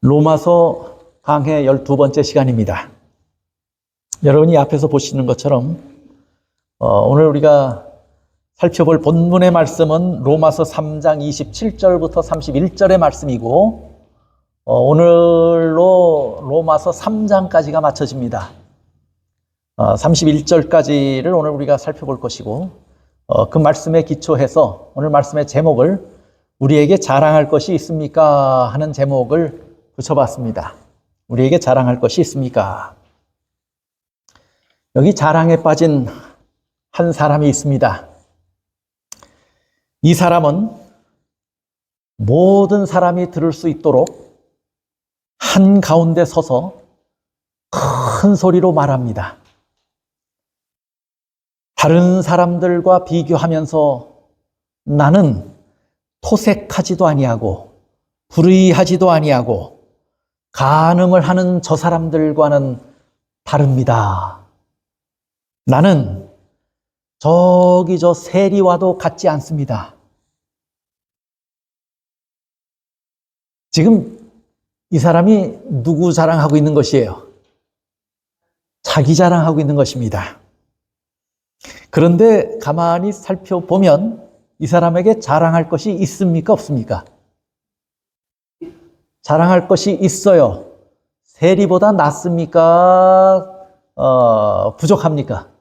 로마서 강해 12번째 시간입니다. 여러분이 앞에서 보시는 것처럼 오늘 우리가 살펴볼 본문의 말씀은 로마서 3장 27절부터 31절의 말씀이고 오늘로 로마서 3장까지가 맞춰집니다. 31절까지를 오늘 우리가 살펴볼 것이고 그 말씀에 기초해서 오늘 말씀의 제목을 우리에게 자랑할 것이 있습니까? 하는 제목을 붙여봤습니다. 우리에게 자랑할 것이 있습니까? 여기 자랑에 빠진 한 사람이 있습니다. 이 사람은 모든 사람이 들을 수 있도록 한가운데 서서 큰 소리로 말합니다. 다른 사람들과 비교하면서 나는 토색하지도 아니하고 불의하지도 아니하고 간음을 하는 저 사람들과는 다릅니다. 나는 저기 저 세리와도 같지 않습니다. 지금 이 사람이 누구 자랑하고 있는 것이에요? 자기 자랑하고 있는 것입니다. 그런데 가만히 살펴보면 이 사람에게 자랑할 것이 있습니까? 없습니까? 자랑할 것이 있어요. 세리보다 낫습니까? 부족합니까?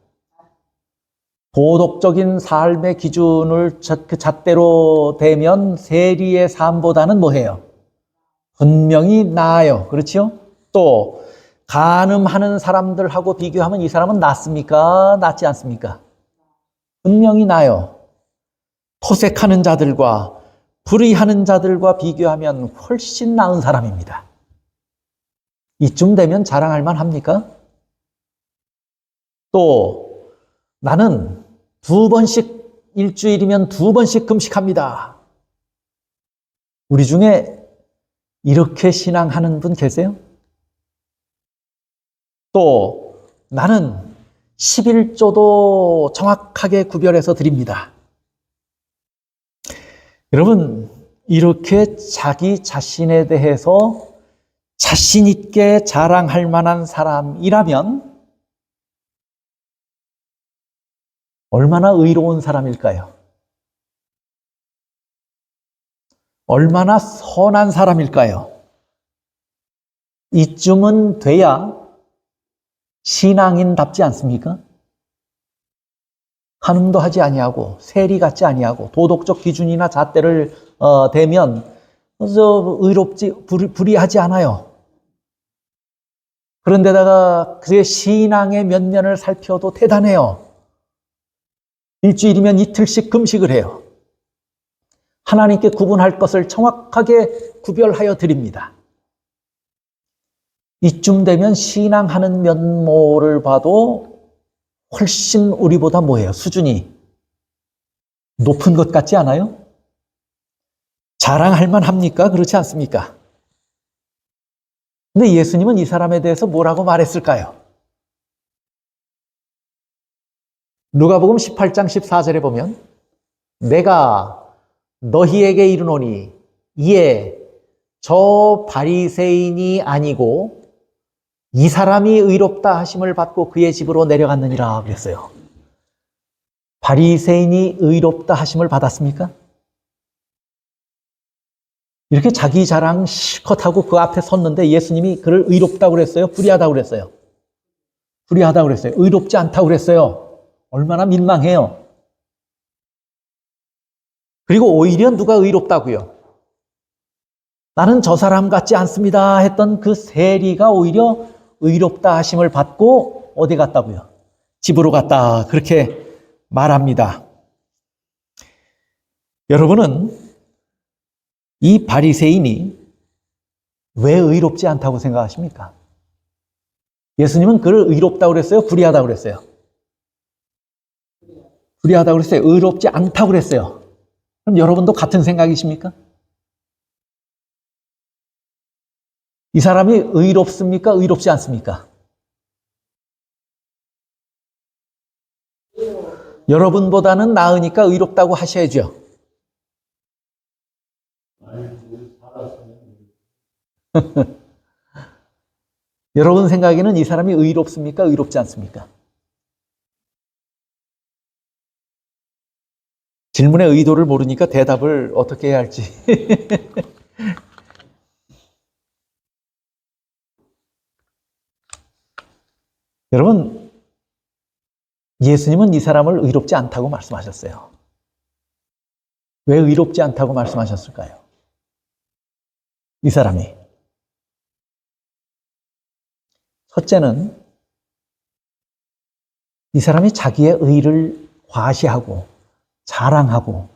도덕적인 삶의 기준을 그 잣대로 대면 세리의 삶보다는 뭐해요? 분명히 나아요. 그렇죠? 또 간음하는 사람들하고 비교하면 이 사람은 낫습니까? 낫지 않습니까? 분명히 나아요. 토색하는 자들과 불의하는 자들과 비교하면 훨씬 나은 사람입니다. 이쯤 되면 자랑할 만합니까? 또 나는 2번씩 일주일이면 2번씩 금식합니다. 우리 중에 이렇게 신앙하는 분 계세요? 또 나는 11조도 정확하게 구별해서 드립니다. 여러분, 이렇게 자기 자신에 대해서 자신 있게 자랑할 만한 사람이라면 얼마나 의로운 사람일까요? 얼마나 선한 사람일까요? 이쯤은 돼야 신앙인답지 않습니까? 간음도 하지 아니하고 세리 같지 아니하고 도덕적 기준이나 잣대를 대면 의롭지 불의하지 않아요. 그런데다가 그의 신앙의 면면을 살펴도 대단해요. 일주일이면 이틀씩 금식을 해요. 하나님께 구분할 것을 정확하게 구별하여 드립니다. 이쯤 되면 신앙하는 면모를 봐도 훨씬 우리보다 뭐예요? 수준이 높은 것 같지 않아요? 자랑할 만합니까? 그렇지 않습니까? 근데 예수님은 이 사람에 대해서 뭐라고 말했을까요? 누가복음 18장 14절에 보면 내가 너희에게 이르노니 이에 저 바리새인이 아니고 이 사람이 의롭다 하심을 받고 그의 집으로 내려갔느니라 그랬어요. 바리새인이 의롭다 하심을 받았습니까? 이렇게 자기 자랑 실컷 하고 그 앞에 섰는데 예수님이 그를 의롭다고 그랬어요? 불의하다고 그랬어요? 불의하다고 그랬어요. 의롭지 않다고 그랬어요. 얼마나 민망해요. 그리고 오히려 누가 의롭다고요? 나는 저 사람 같지 않습니다 했던 그 세리가 오히려 의롭다 하심을 받고 어디 갔다고요? 집으로 갔다. 그렇게 말합니다. 여러분은 이 바리새인이 왜 의롭지 않다고 생각하십니까? 예수님은 그를 의롭다고 그랬어요? 불의하다고 그랬어요? 불의하다고 그랬어요? 의롭지 않다고 그랬어요? 그럼 여러분도 같은 생각이십니까? 이 사람이 의롭습니까? 의롭지 않습니까? 여러분보다는 나으니까 의롭다고 하셔야죠. 여러분 생각에는 이 사람이 의롭습니까? 의롭지 않습니까? 질문의 의도를 모르니까 대답을 어떻게 해야 할지. 여러분, 예수님은 이 사람을 의롭지 않다고 말씀하셨어요. 왜 의롭지 않다고 말씀하셨을까요? 이 사람이. 첫째는 이 사람이 자기의 의를 과시하고 자랑하고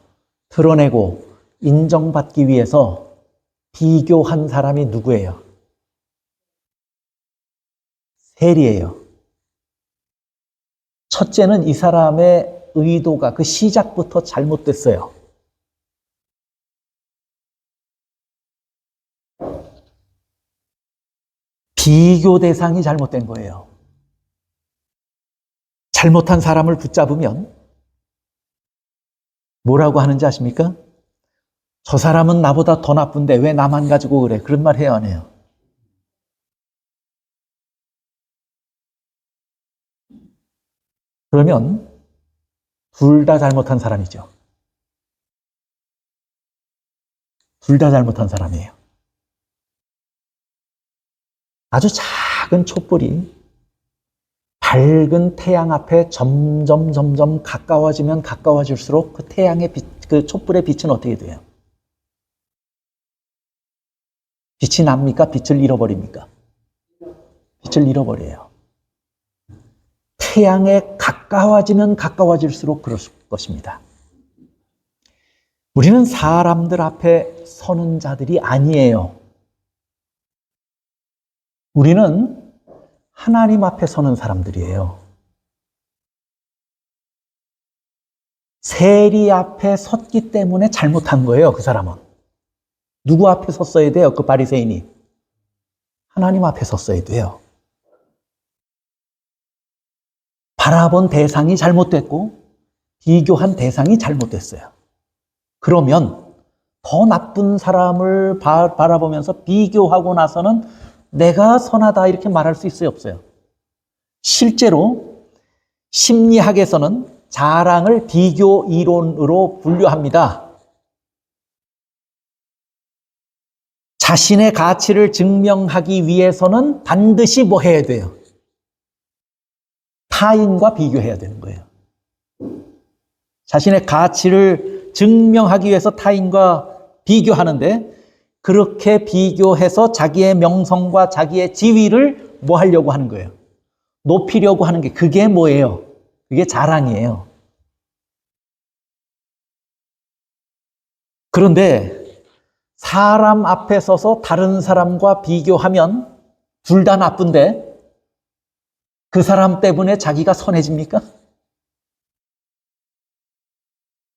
드러내고 인정받기 위해서 비교한 사람이 누구예요? 세리예요. 첫째는 이 사람의 의도가 그 시작부터 잘못됐어요. 비교 대상이 잘못된 거예요. 잘못한 사람을 붙잡으면 뭐라고 하는지 아십니까? 저 사람은 나보다 더 나쁜데 왜 나만 가지고 그래? 그런 말 해요, 안 해요? 그러면 둘 다 잘못한 사람이죠. 둘 다 잘못한 사람이에요. 아주 작은 촛불이 밝은 태양 앞에 점점 가까워지면 가까워질수록 그 태양의 빛, 그 촛불의 빛은 어떻게 돼요? 빛이 납니까? 빛을 잃어버립니까? 빛을 잃어버려요. 태양에 가까워지면 가까워질수록 그럴 것입니다. 우리는 사람들 앞에 서는 자들이 아니에요. 우리는 하나님 앞에 서는 사람들이에요. 세리 앞에 섰기 때문에 잘못한 거예요, 그 사람은. 누구 앞에 섰어야 돼요, 그 바리새인이? 하나님 앞에 섰어야 돼요. 바라본 대상이 잘못됐고 비교한 대상이 잘못됐어요. 그러면 더 나쁜 사람을 바라보면서 비교하고 나서는 내가 선하다 이렇게 말할 수 있어요, 없어요? 실제로 심리학에서는 자랑을 비교 이론으로 분류합니다. 자신의 가치를 증명하기 위해서는 반드시 뭐 해야 돼요? 타인과 비교해야 되는 거예요. 자신의 가치를 증명하기 위해서 타인과 비교하는데 그렇게 비교해서 자기의 명성과 자기의 지위를 뭐 하려고 하는 거예요? 높이려고 하는 게 그게 뭐예요? 그게 자랑이에요. 그런데 사람 앞에 서서 다른 사람과 비교하면 둘 다 나쁜데 그 사람 때문에 자기가 선해집니까?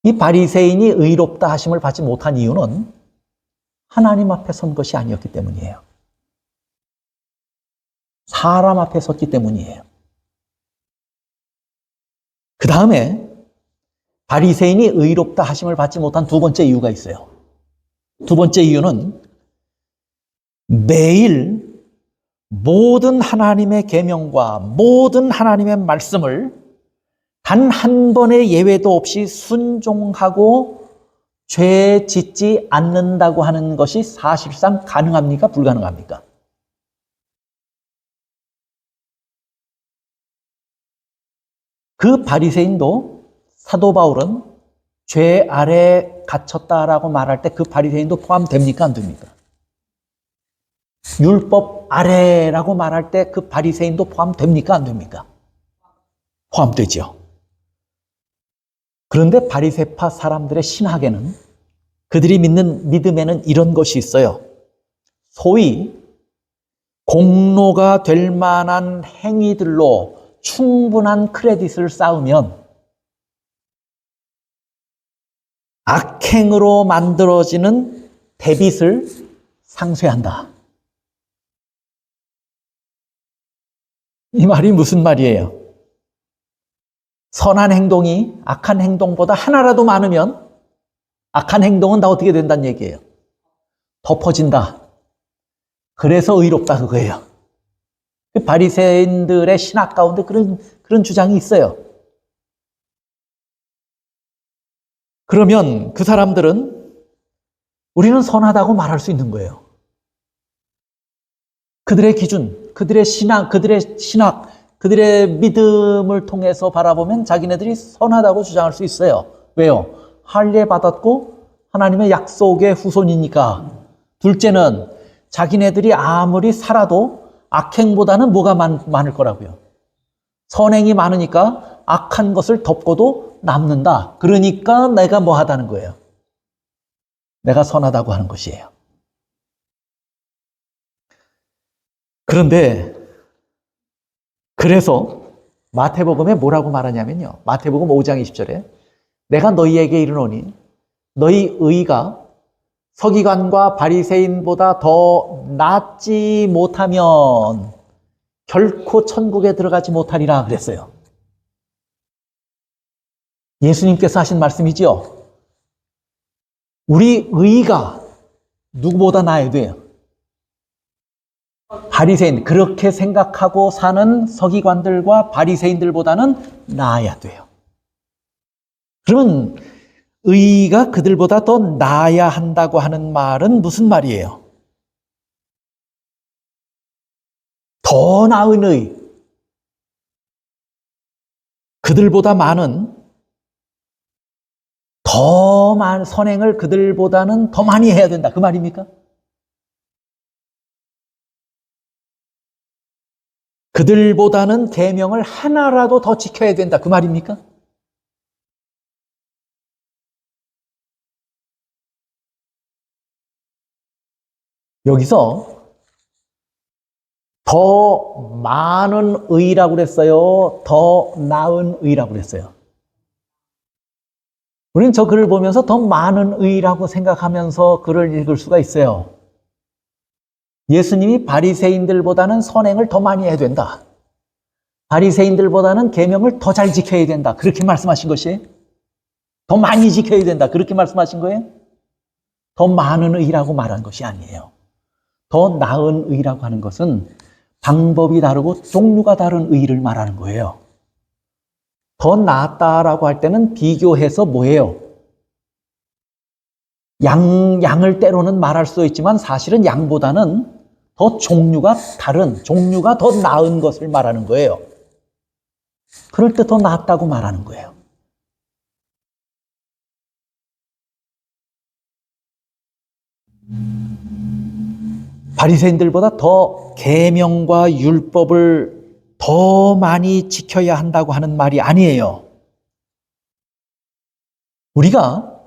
이 바리새인이 의롭다 하심을 받지 못한 이유는 하나님 앞에 선 것이 아니었기 때문이에요. 사람 앞에 섰기 때문이에요. 그 다음에 바리새인이 의롭다 하심을 받지 못한 두 번째 이유가 있어요. 두 번째 이유는 매일 모든 하나님의 계명과 모든 하나님의 말씀을 단 한 번의 예외도 없이 순종하고 죄 짓지 않는다고 하는 것이 사실상 가능합니까? 불가능합니까? 그 바리새인도 사도 바울은 죄 아래 갇혔다라고 말할 때 그 바리새인도 포함됩니까? 안 됩니까? 율법 아래라고 말할 때 그 바리새인도 포함됩니까? 안 됩니까? 포함되죠. 그런데 바리새파 사람들의 신학에는 그들이 믿는 믿음에는 이런 것이 있어요. 소위 공로가 될 만한 행위들로 충분한 크레딧을 쌓으면 악행으로 만들어지는 데빗을 상쇄한다. 이 말이 무슨 말이에요? 선한 행동이 악한 행동보다 하나라도 많으면 악한 행동은 다 어떻게 된다는 얘기예요? 덮어진다. 그래서 의롭다 그거예요. 바리새인들의 신학 가운데 그런 주장이 있어요. 그러면 그 사람들은 우리는 선하다고 말할 수 있는 거예요. 그들의 기준, 그들의 신학, 그들의 믿음을 통해서 바라보면 자기네들이 선하다고 주장할 수 있어요. 왜요? 할례 받았고 하나님의 약속의 후손이니까. 둘째는 자기네들이 아무리 살아도 악행보다는 뭐가 많을 거라고요. 선행이 많으니까 악한 것을 덮고도 남는다. 그러니까 내가 뭐 하다는 거예요. 내가 선하다고 하는 것이에요. 그런데 그래서 마태복음에 뭐라고 말하냐면요. 마태복음 5장 20절에 내가 너희에게 이르노니 너희 의가 서기관과 바리새인보다 더 낫지 못하면 결코 천국에 들어가지 못하리라 그랬어요. 예수님께서 하신 말씀이지요. 우리 의가 누구보다 나아야 돼요. 바리새인, 그렇게 생각하고 사는 서기관들과 바리새인들보다는 나아야 돼요. 그러면 의가 그들보다 더 나아야 한다고 하는 말은 무슨 말이에요? 더 나은 의, 그들보다 많은, 더 많은 선행을 그들보다는 더 많이 해야 된다. 그 말입니까? 그들보다는 계명을 하나라도 더 지켜야 된다. 그 말입니까? 여기서 더 많은 의라고 그랬어요? 더 나은 의라고 그랬어요? 우리는 저 글을 보면서 더 많은 의라고 생각하면서 글을 읽을 수가 있어요. 예수님이 바리새인들보다는 선행을 더 많이 해야 된다. 바리새인들보다는 계명을 더 잘 지켜야 된다. 그렇게 말씀하신 것이 더 많이 지켜야 된다. 그렇게 말씀하신 거예요? 더 많은 의라고 말한 것이 아니에요. 더 나은 의라고 하는 것은 방법이 다르고 종류가 다른 의를 말하는 거예요. 더 낫다라고 할 때는 비교해서 뭐예요? 양을 때로는 말할 수 있지만 사실은 양보다는 더 종류가 다른, 종류가 더 나은 것을 말하는 거예요. 그럴 때 더 낫다고 말하는 거예요. 바리새인들보다 더 계명과 율법을 더 많이 지켜야 한다고 하는 말이 아니에요. 우리가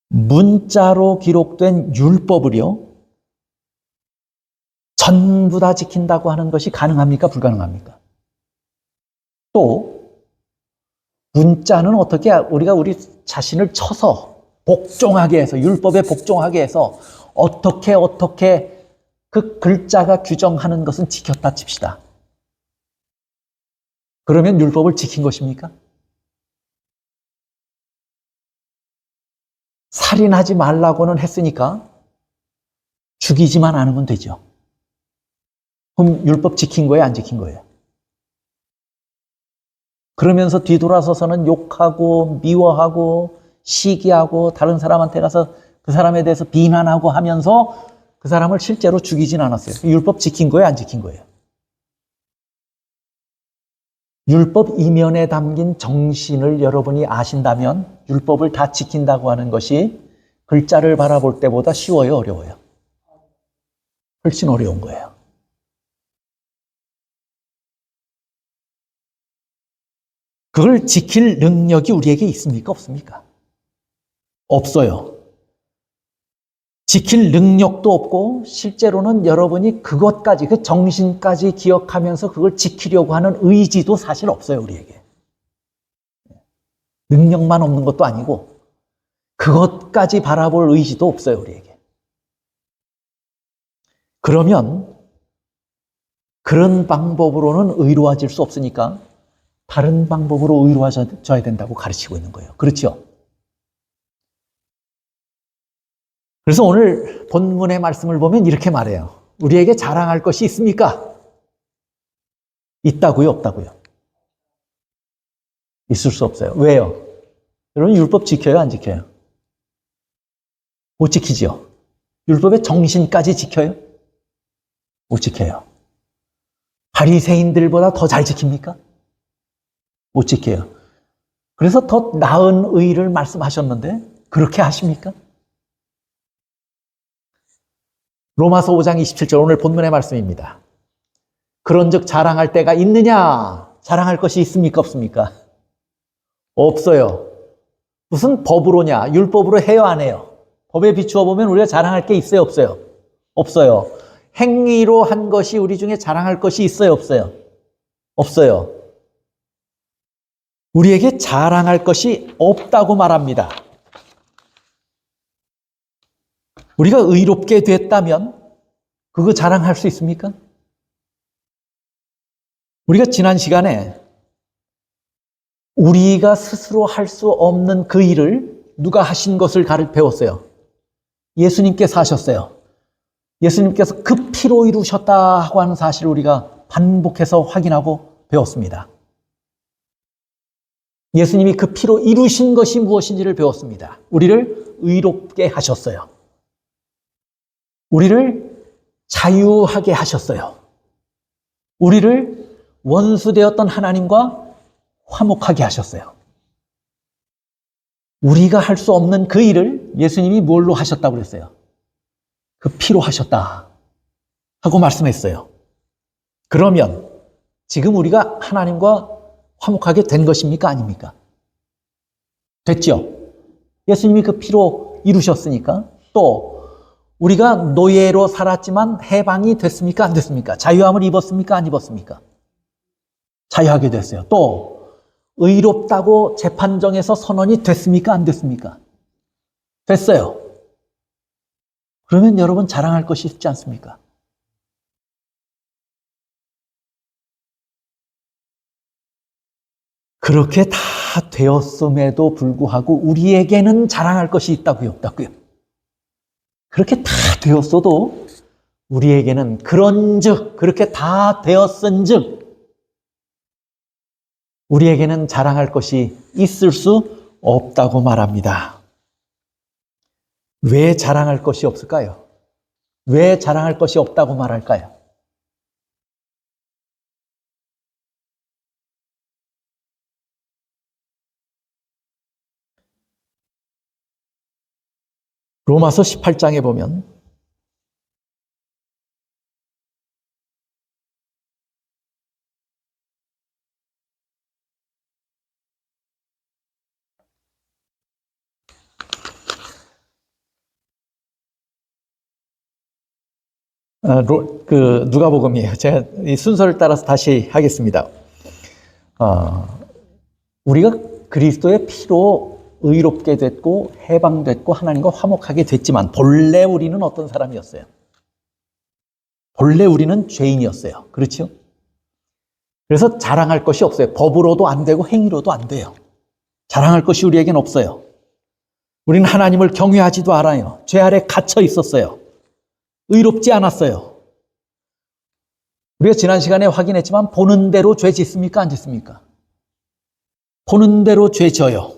문자로 기록된 율법을요, 전부 다 지킨다고 하는 것이 가능합니까? 불가능합니까? 또 문자는 어떻게 우리가 우리 자신을 쳐서 복종하게 해서, 율법에 복종하게 해서 어떻게 그 글자가 규정하는 것은 지켰다 칩시다. 그러면 율법을 지킨 것입니까? 살인하지 말라고는 했으니까 죽이지만 않으면 되죠. 그럼 율법 지킨 거예요? 안 지킨 거예요? 그러면서 뒤돌아서서는 욕하고 미워하고 시기하고 다른 사람한테 가서 그 사람에 대해서 비난하고 하면서 그 사람을 실제로 죽이진 않았어요. 율법 지킨 거예요? 안 지킨 거예요? 율법 이면에 담긴 정신을 여러분이 아신다면 율법을 다 지킨다고 하는 것이 글자를 바라볼 때보다 쉬워요? 어려워요? 훨씬 어려운 거예요. 그걸 지킬 능력이 우리에게 있습니까? 없습니까? 없어요. 지킬 능력도 없고 실제로는 여러분이 그것까지, 그 정신까지 기억하면서 그걸 지키려고 하는 의지도 사실 없어요, 우리에게. 능력만 없는 것도 아니고 그것까지 바라볼 의지도 없어요, 우리에게. 그러면 그런 방법으로는 의로워질 수 없으니까 다른 방법으로 의로워져야 된다고 가르치고 있는 거예요. 그렇죠? 그래서 오늘 본문의 말씀을 보면 이렇게 말해요. 우리에게 자랑할 것이 있습니까? 있다고요, 없다고요? 있을 수 없어요. 왜요? 여러분 율법 지켜요, 안 지켜요? 못 지키죠. 율법의 정신까지 지켜요? 못 지켜요. 바리새인들보다 더 잘 지킵니까? 못 지켜요. 그래서 더 나은 의를 말씀하셨는데 그렇게 하십니까? 로마서 5장 27절 오늘 본문의 말씀입니다. 그런즉 자랑할 때가 있느냐? 자랑할 것이 있습니까? 없습니까? 없어요. 무슨 법으로냐? 율법으로 해요, 안 해요? 법에 비추어 보면 우리가 자랑할 게 있어요, 없어요? 없어요. 행위로 한 것이 우리 중에 자랑할 것이 있어요, 없어요? 없어요. 우리에게 자랑할 것이 없다고 말합니다. 우리가 의롭게 됐다면 그거 자랑할 수 있습니까? 우리가 지난 시간에 우리가 스스로 할 수 없는 그 일을 누가 하신 것을 배웠어요. 예수님께서 하셨어요. 예수님께서 그 피로 이루셨다고 하는 사실을 우리가 반복해서 확인하고 배웠습니다. 예수님이 그 피로 이루신 것이 무엇인지를 배웠습니다. 우리를 의롭게 하셨어요. 우리를 자유하게 하셨어요. 우리를 원수되었던 하나님과 화목하게 하셨어요. 우리가 할 수 없는 그 일을 예수님이 뭘로 하셨다고 그랬어요? 그 피로 하셨다 하고 말씀했어요. 그러면 지금 우리가 하나님과 화목하게 된 것입니까? 아닙니까? 됐죠? 예수님이 그 피로 이루셨으니까. 또 우리가 노예로 살았지만 해방이 됐습니까? 안 됐습니까? 자유함을 입었습니까? 안 입었습니까? 자유하게 됐어요. 또 의롭다고 재판정에서 선언이 됐습니까? 안 됐습니까? 됐어요. 그러면 여러분 자랑할 것이 있지 않습니까? 그렇게 다 되었음에도 불구하고 우리에게는 자랑할 것이 있다고요, 없다고요? 그렇게 다 되었어도 우리에게는 그런즉 그렇게 다 되었은즉 우리에게는 자랑할 것이 있을 수 없다고 말합니다. 왜 자랑할 것이 없을까요? 왜 자랑할 것이 없다고 말할까요? 로마서 18장에 보면 누가복음이에요. 제가 이 순서를 따라서 다시 하겠습니다. 우리가 그리스도의 피로 의롭게 됐고 해방됐고 하나님과 화목하게 됐지만 본래 우리는 어떤 사람이었어요? 본래 우리는 죄인이었어요. 그렇죠? 그래서 자랑할 것이 없어요. 법으로도 안 되고 행위로도 안 돼요. 자랑할 것이 우리에겐 없어요. 우리는 하나님을 경외하지도 않아요. 죄 아래 갇혀 있었어요. 의롭지 않았어요. 우리가 지난 시간에 확인했지만 보는 대로 죄 짓습니까? 안 짓습니까? 보는 대로 죄 져요.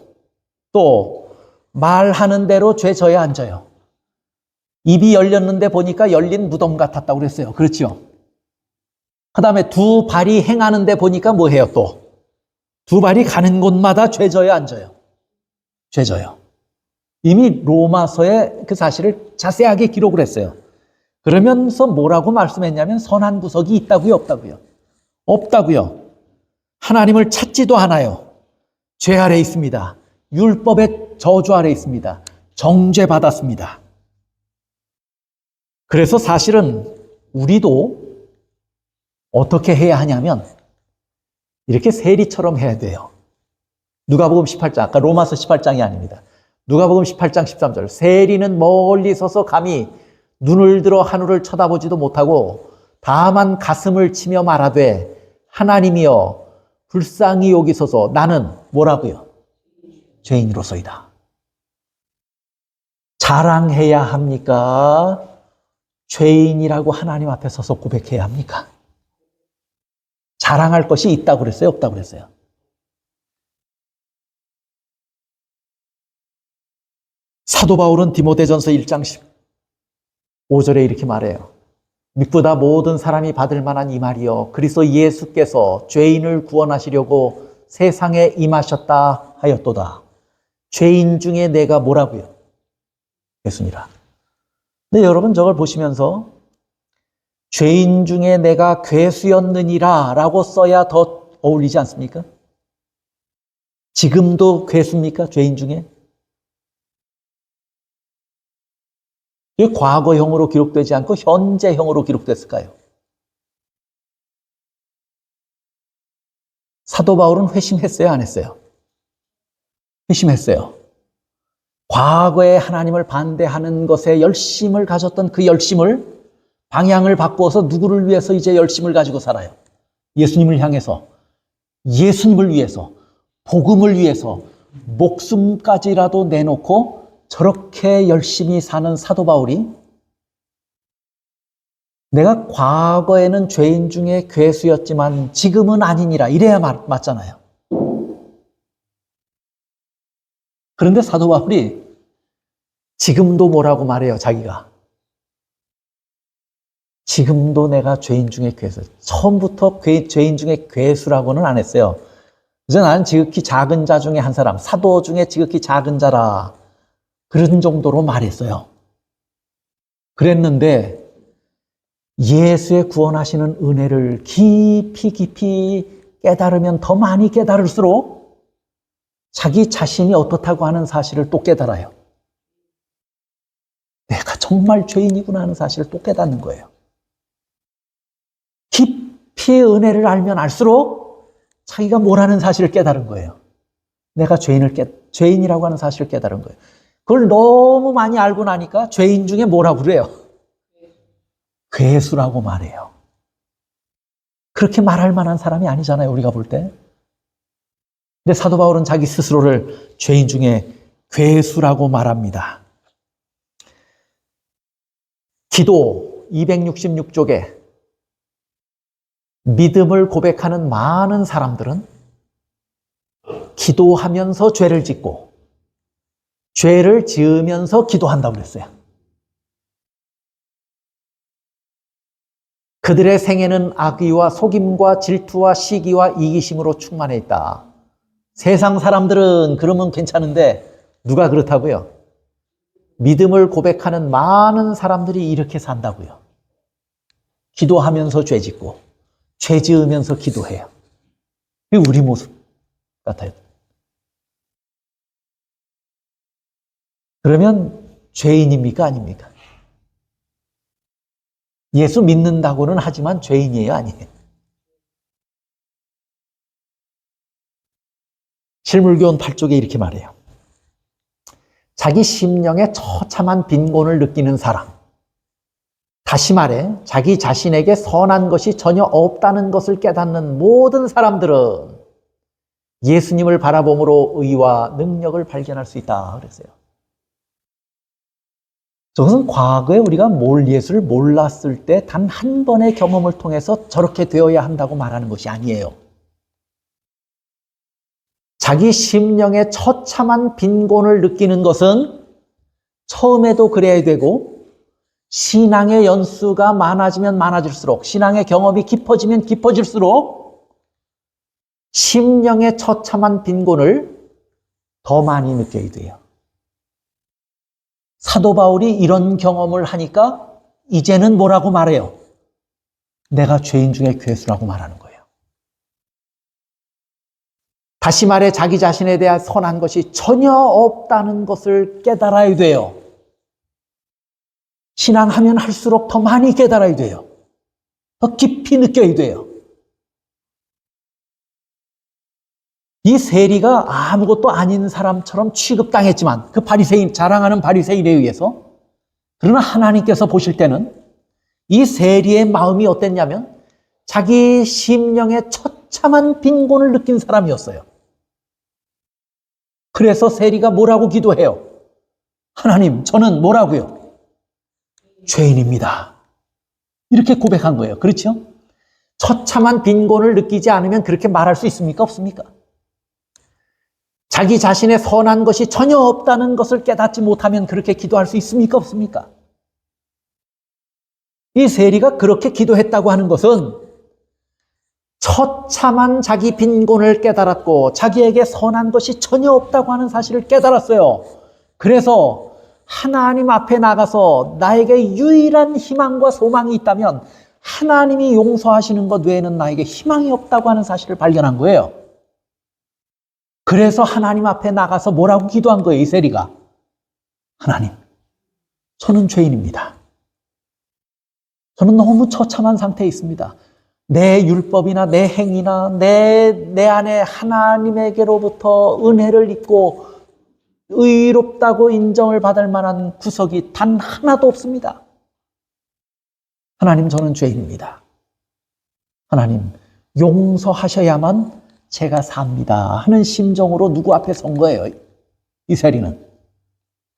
또 말하는 대로 죄 져야 안 져요. 입이 열렸는데 보니까 열린 무덤 같았다고 그랬어요. 그렇죠? 그 다음에 두 발이 행하는데 보니까 뭐 해요 또? 두 발이 가는 곳마다 죄 져요, 안 져요? 죄 져요. 이미 로마서에 그 사실을 자세하게 기록을 했어요. 그러면서 뭐라고 말씀했냐면 선한 구석이 있다고요, 없다고요? 없다고요. 하나님을 찾지도 않아요. 죄 아래 있습니다. 율법의 저주 아래 있습니다. 정죄받았습니다. 그래서 사실은 우리도 어떻게 해야 하냐면 이렇게 세리처럼 해야 돼요. 누가복음 18장, 아까 로마서 18장이 아닙니다. 누가복음 18장 13절. 세리는 멀리 서서 감히 눈을 들어 하늘을 쳐다보지도 못하고 다만 가슴을 치며 말하되 하나님이여 불쌍히 여기소서 나는 뭐라고요? 죄인으로서이다. 자랑해야 합니까? 죄인이라고 하나님 앞에 서서 고백해야 합니까? 자랑할 것이 있다고 그랬어요? 없다고 그랬어요? 사도 바울은 디모데전서 1장 15절에 이렇게 말해요. 믿보다 모든 사람이 받을 만한 이 말이요, 그리스도 예수께서 죄인을 구원하시려고 세상에 임하셨다 하였도다. 죄인 중에 내가 뭐라고요? 예수니라. 근데 여러분 저걸 보시면서 죄인 중에 내가 괴수였느니라 라고 써야 더 어울리지 않습니까? 지금도 괴수입니까? 죄인 중에? 왜 과거형으로 기록되지 않고 현재형으로 기록됐을까요? 사도 바울은 회심했어요? 안 했어요? 회심했어요. 과거에 하나님을 반대하는 것에 열심을 가졌던 그 열심을 방향을 바꾸어서 누구를 위해서 이제 열심을 가지고 살아요? 예수님을 향해서, 예수님을 위해서, 복음을 위해서 목숨까지라도 내놓고 저렇게 열심히 사는 사도 바울이 내가 과거에는 죄인 중에 괴수였지만 지금은 아니니라 이래야 맞잖아요. 그런데 사도 바울이 지금도 뭐라고 말해요, 자기가. 지금도 내가 죄인 중에 괴수. 처음부터 죄인 중에 괴수라고는 안 했어요. 그래서 나는 지극히 작은 자 중에 한 사람, 사도 중에 지극히 작은 자라. 그런 정도로 말했어요. 그랬는데 예수의 구원하시는 은혜를 깊이 깨달으면 더 많이 깨달을수록 자기 자신이 어떻다고 하는 사실을 또 깨달아요. 내가 정말 죄인이구나 하는 사실을 또 깨닫는 거예요. 깊이 은혜를 알면 알수록 자기가 뭐라는 사실을 깨달은 거예요. 내가 죄인이라고 하는 사실을 깨달은 거예요. 그걸 너무 많이 알고 나니까 죄인 중에 뭐라고 그래요? 괴수라고 말해요. 그렇게 말할 만한 사람이 아니잖아요, 우리가 볼 때. 근데 사도 바울은 자기 스스로를 죄인 중에 괴수라고 말합니다. 기도 266쪽에 믿음을 고백하는 많은 사람들은 기도하면서 죄를 짓고 죄를 지으면서 기도한다고 그랬어요. 그들의 생애는 악의와 속임과 질투와 시기와 이기심으로 충만해 있다. 세상 사람들은 그러면 괜찮은데 누가 그렇다고요? 믿음을 고백하는 많은 사람들이 이렇게 산다고요. 기도하면서 죄 짓고 죄 지으면서 기도해요. 이게 우리 모습 같아요. 그러면 죄인입니까? 아닙니까? 예수 믿는다고는 하지만 죄인이에요? 아니에요? 실물교훈 8쪽에 이렇게 말해요. 자기 심령에 처참한 빈곤을 느끼는 사람, 다시 말해 자기 자신에게 선한 것이 전혀 없다는 것을 깨닫는 모든 사람들은 예수님을 바라봄으로 의와 능력을 발견할 수 있다 그랬어요. 저것은 과거에 우리가 예수를 몰랐을 때 단 한 번의 경험을 통해서 저렇게 되어야 한다고 말하는 것이 아니에요. 자기 심령의 처참한 빈곤을 느끼는 것은 처음에도 그래야 되고 신앙의 연수가 많아지면 많아질수록, 신앙의 경험이 깊어지면 깊어질수록 심령의 처참한 빈곤을 더 많이 느껴야 돼요. 사도 바울이 이런 경험을 하니까 이제는 뭐라고 말해요? 내가 죄인 중에 괴수라고 말하는 거예요. 다시 말해 자기 자신에 대한 선한 것이 전혀 없다는 것을 깨달아야 돼요. 신앙하면 할수록 더 많이 깨달아야 돼요. 더 깊이 느껴야 돼요. 이 세리가 아무것도 아닌 사람처럼 취급당했지만 그 바리새인, 자랑하는 바리새인에 의해서, 그러나 하나님께서 보실 때는 이 세리의 마음이 어땠냐면 자기 심령의 처참한 빈곤을 느낀 사람이었어요. 그래서 세리가 뭐라고 기도해요? 하나님, 저는 뭐라고요? 죄인입니다. 이렇게 고백한 거예요. 그렇죠? 처참한 빈곤을 느끼지 않으면 그렇게 말할 수 있습니까? 없습니까? 자기 자신의 선한 것이 전혀 없다는 것을 깨닫지 못하면 그렇게 기도할 수 있습니까? 없습니까? 이 세리가 그렇게 기도했다고 하는 것은 처참한 자기 빈곤을 깨달았고 자기에게 선한 것이 전혀 없다고 하는 사실을 깨달았어요. 그래서 하나님 앞에 나가서 나에게 유일한 희망과 소망이 있다면 하나님이 용서하시는 것 외에는 나에게 희망이 없다고 하는 사실을 발견한 거예요. 그래서 하나님 앞에 나가서 뭐라고 기도한 거예요, 이 세리가? 하나님, 저는 죄인입니다. 저는 너무 처참한 상태에 있습니다. 내 율법이나 내 행위나 내 안에 하나님에게로부터 은혜를 입고 의롭다고 인정을 받을 만한 구석이 단 하나도 없습니다. 하나님, 저는 죄인입니다. 하나님, 용서하셔야만 제가 삽니다 하는 심정으로 누구 앞에 선 거예요? 이 세리는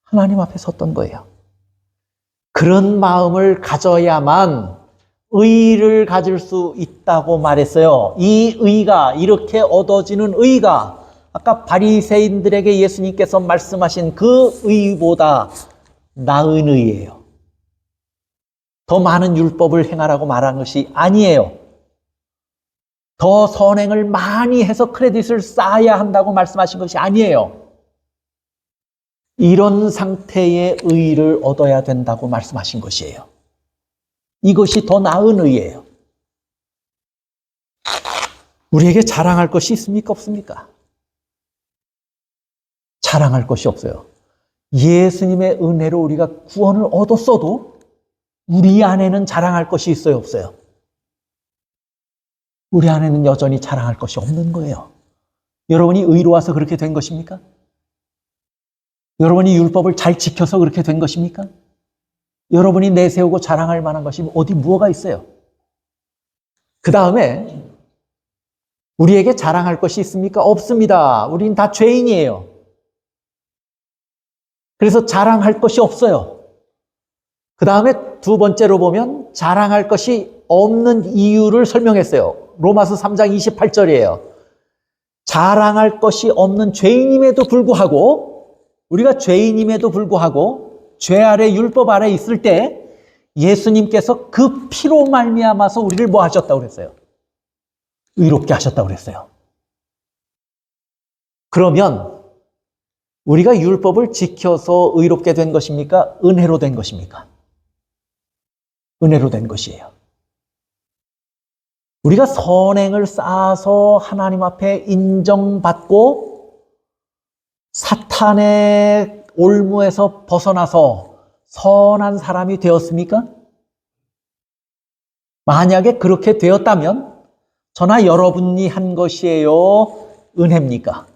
하나님 앞에 섰던 거예요. 그런 마음을 가져야만 의를 가질 수 있다고 말했어요. 이 의가, 이렇게 얻어지는 의가 아까 바리새인들에게 예수님께서 말씀하신 그 의보다 나은 의예요. 더 많은 율법을 행하라고 말한 것이 아니에요. 더 선행을 많이 해서 크레딧을 쌓아야 한다고 말씀하신 것이 아니에요. 이런 상태의 의를 얻어야 된다고 말씀하신 것이에요. 이것이 더 나은 의예요. 우리에게 자랑할 것이 있습니까? 없습니까? 자랑할 것이 없어요. 예수님의 은혜로 우리가 구원을 얻었어도 우리 안에는 자랑할 것이 있어요? 없어요? 우리 안에는 여전히 자랑할 것이 없는 거예요. 여러분이 의로워서 그렇게 된 것입니까? 여러분이 율법을 잘 지켜서 그렇게 된 것입니까? 여러분이 내세우고 자랑할 만한 것이 어디 무엇가 있어요? 그 다음에 우리에게 자랑할 것이 있습니까? 없습니다. 우린 다 죄인이에요. 그래서 자랑할 것이 없어요. 그 다음에 두 번째로 보면 자랑할 것이 없는 이유를 설명했어요. 로마서 3장 28절이에요. 자랑할 것이 없는 죄인임에도 불구하고, 우리가 죄인임에도 불구하고 죄 아래 율법 아래 있을 때 예수님께서 그 피로 말미암아서 우리를 뭐 하셨다고 그랬어요? 의롭게 하셨다고 그랬어요. 그러면 우리가 율법을 지켜서 의롭게 된 것입니까? 은혜로 된 것입니까? 은혜로 된 것이에요. 우리가 선행을 쌓아서 하나님 앞에 인정받고 사탄의 올무에서 벗어나서 선한 사람이 되었습니까? 만약에 그렇게 되었다면 저나 여러분이 한 것이에요? 은혜입니까?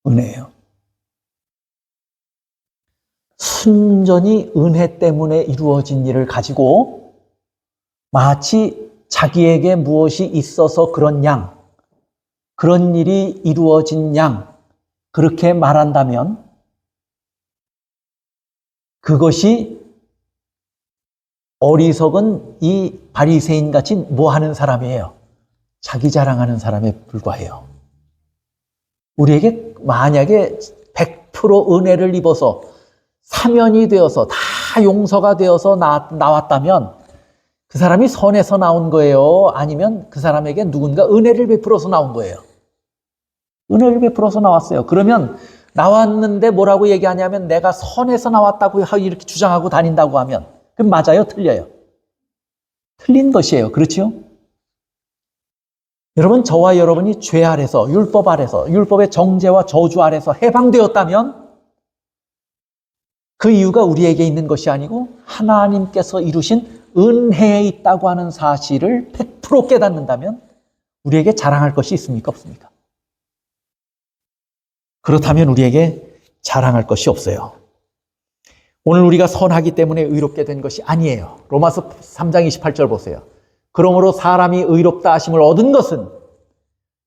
은혜예요. 순전히 은혜 때문에 이루어진 일을 가지고 마치 자기에게 무엇이 있어서 그런 양, 그런 일이 이루어진 양, 그렇게 말한다면 그것이 어리석은 이 바리새인 같이 뭐 하는 사람이에요? 자기 자랑하는 사람에 불과해요. 우리에게 만약에 100% 은혜를 입어서 사면이 되어서 다 용서가 되어서 나왔다면 그 사람이 선에서 나온 거예요? 아니면 그 사람에게 누군가 은혜를 베풀어서 나온 거예요? 은혜를 베풀어서 나왔어요. 그러면 나왔는데 뭐라고 얘기하냐면 내가 선에서 나왔다고 이렇게 주장하고 다닌다고 하면 그럼 맞아요? 틀려요? 틀린 것이에요. 그렇죠? 여러분, 저와 여러분이 죄 아래서, 율법 아래서, 율법의 정죄와 저주 아래서 해방되었다면 그 이유가 우리에게 있는 것이 아니고 하나님께서 이루신 은혜에 있다고 하는 사실을 100% 깨닫는다면 우리에게 자랑할 것이 있습니까? 없습니까? 그렇다면 우리에게 자랑할 것이 없어요. 오늘 우리가 선하기 때문에 의롭게 된 것이 아니에요. 로마서 3장 28절 보세요. 그러므로 사람이 의롭다 하심을 얻은 것은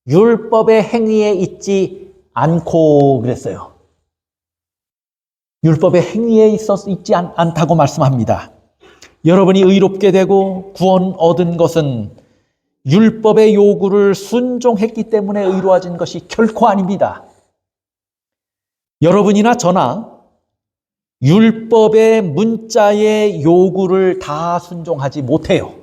율법의 행위에 있지 않고 그랬어요. 율법의 행위에 있지 않다고 말씀합니다. 여러분이 의롭게 되고 구원 얻은 것은 율법의 요구를 순종했기 때문에 의로워진 것이 결코 아닙니다. 여러분이나 저나 율법의 문자의 요구를 다 순종하지 못해요.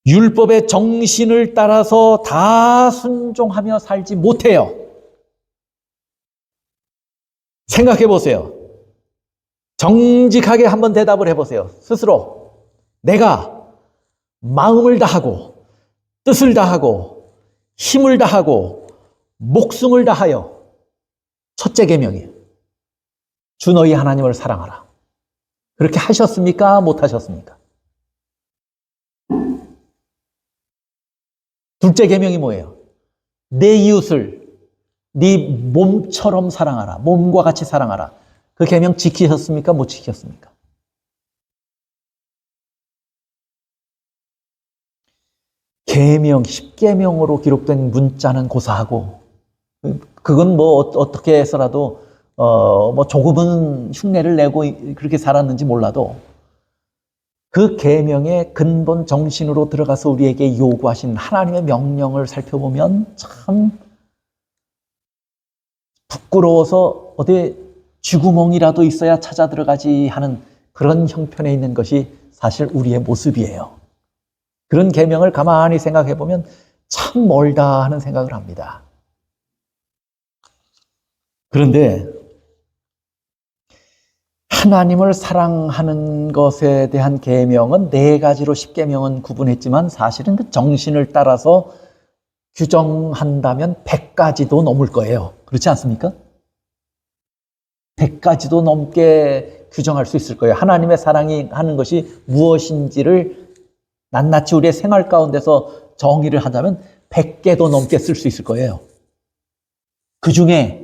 율법의 정신을 따라서 다 순종하며 살지 못해요. 생각해 보세요. 정직하게 한번 대답을 해보세요. 스스로 내가 마음을 다하고 뜻을 다하고 힘을 다하고 목숨을 다하여 첫째 계명이에요. 주 너희 하나님을 사랑하라. 그렇게 하셨습니까? 못 하셨습니까? 둘째 계명이 뭐예요? 내 이웃을 네 몸처럼 사랑하라. 몸과 같이 사랑하라. 그 계명 지키셨습니까? 못 지켰습니까? 계명, 10계명으로 기록된 문자는 고사하고 그건 뭐 어떻게 해서라도 뭐 조금은 흉내를 내고 그렇게 살았는지 몰라도 그 계명의 근본 정신으로 들어가서 우리에게 요구하신 하나님의 명령을 살펴보면 참 부끄러워서 어디 쥐구멍이라도 있어야 찾아 들어가지 하는 그런 형편에 있는 것이 사실 우리의 모습이에요. 그런 계명을 가만히 생각해 보면 참 멀다 하는 생각을 합니다. 그런데 하나님을 사랑하는 것에 대한 계명은 네 가지로 10계명은 구분했지만 사실은 그 정신을 따라서 규정한다면 100가지도 넘을 거예요. 그렇지 않습니까? 100가지도 넘게 규정할 수 있을 거예요. 하나님의 사랑이 하는 것이 무엇인지를 낱낱이 우리의 생활 가운데서 정의를 한다면 100개도 넘게 쓸 수 있을 거예요. 그 중에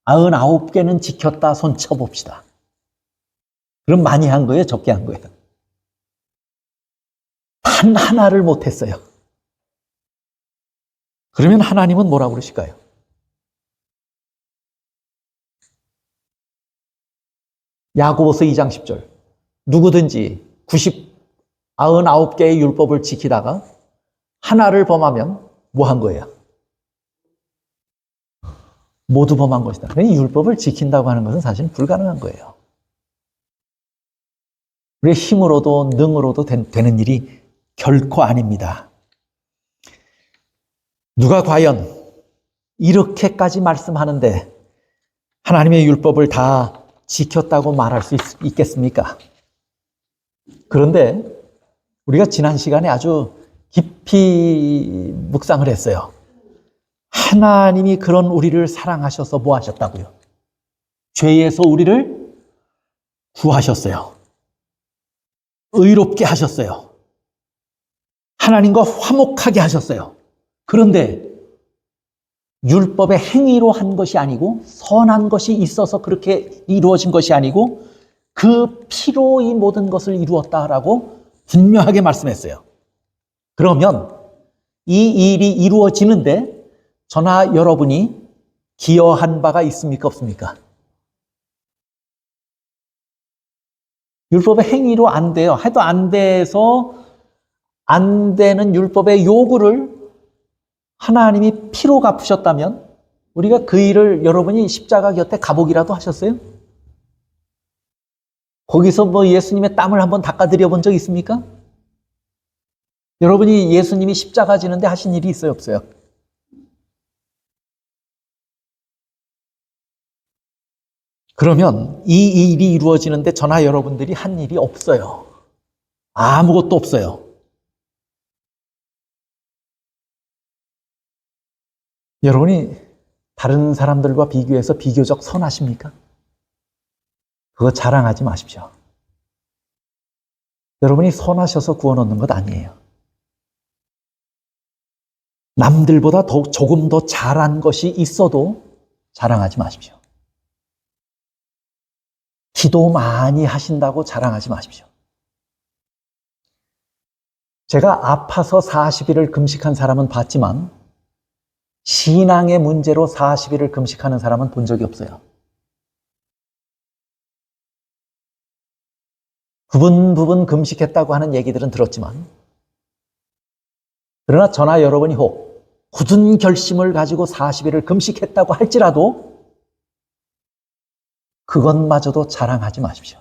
99개는 지켰다 손 쳐봅시다. 그럼 많이 한 거예요? 적게 한 거예요? 단 하나를 못했어요. 그러면 하나님은 뭐라고 그러실까요? 야고보서 2장 10절. 누구든지 99개의 율법을 지키다가 하나를 범하면 뭐 한 거예요? 모두 범한 것이다. 그러니 율법을 지킨다고 하는 것은 사실 불가능한 거예요. 우리의 힘으로도 능으로도 되는 일이 결코 아닙니다. 누가 과연 이렇게까지 말씀하는데 하나님의 율법을 다 지켰다고 말할 수 있겠습니까? 그런데 우리가 지난 시간에 아주 깊이 묵상을 했어요. 하나님이 그런 우리를 사랑하셔서 뭐 하셨다고요? 죄에서 우리를 구하셨어요. 의롭게 하셨어요. 하나님과 화목하게 하셨어요. 그런데 율법의 행위로 한 것이 아니고 선한 것이 있어서 그렇게 이루어진 것이 아니고 그 피로 이 모든 것을 이루었다라고 분명하게 말씀했어요. 그러면 이 일이 이루어지는데 저나 여러분이 기여한 바가 있습니까? 없습니까? 율법의 행위로 안 돼요. 해도 안 돼서 안 되는 율법의 요구를 하나님이 피로 갚으셨다면 우리가 그 일을 여러분이 십자가 곁에 가보기라도 하셨어요? 거기서 뭐 예수님의 땀을 한번 닦아드려 본 적 있습니까? 여러분이 예수님이 십자가 지는데 하신 일이 있어요? 없어요? 그러면 이 일이 이루어지는데 저나 여러분들이 한 일이 없어요. 아무것도 없어요. 여러분이 다른 사람들과 비교해서 비교적 선하십니까? 그거 자랑하지 마십시오. 여러분이 선하셔서 구원 얻는 것 아니에요. 남들보다 조금 더 잘한 것이 있어도 자랑하지 마십시오. 기도 많이 하신다고 자랑하지 마십시오. 제가 아파서 40일을 금식한 사람은 봤지만 신앙의 문제로 40일을 금식하는 사람은 본 적이 없어요. 부분 금식했다고 하는 얘기들은 들었지만, 그러나 저나 여러분이 혹 굳은 결심을 가지고 40일을 금식했다고 할지라도 그것마저도 자랑하지 마십시오.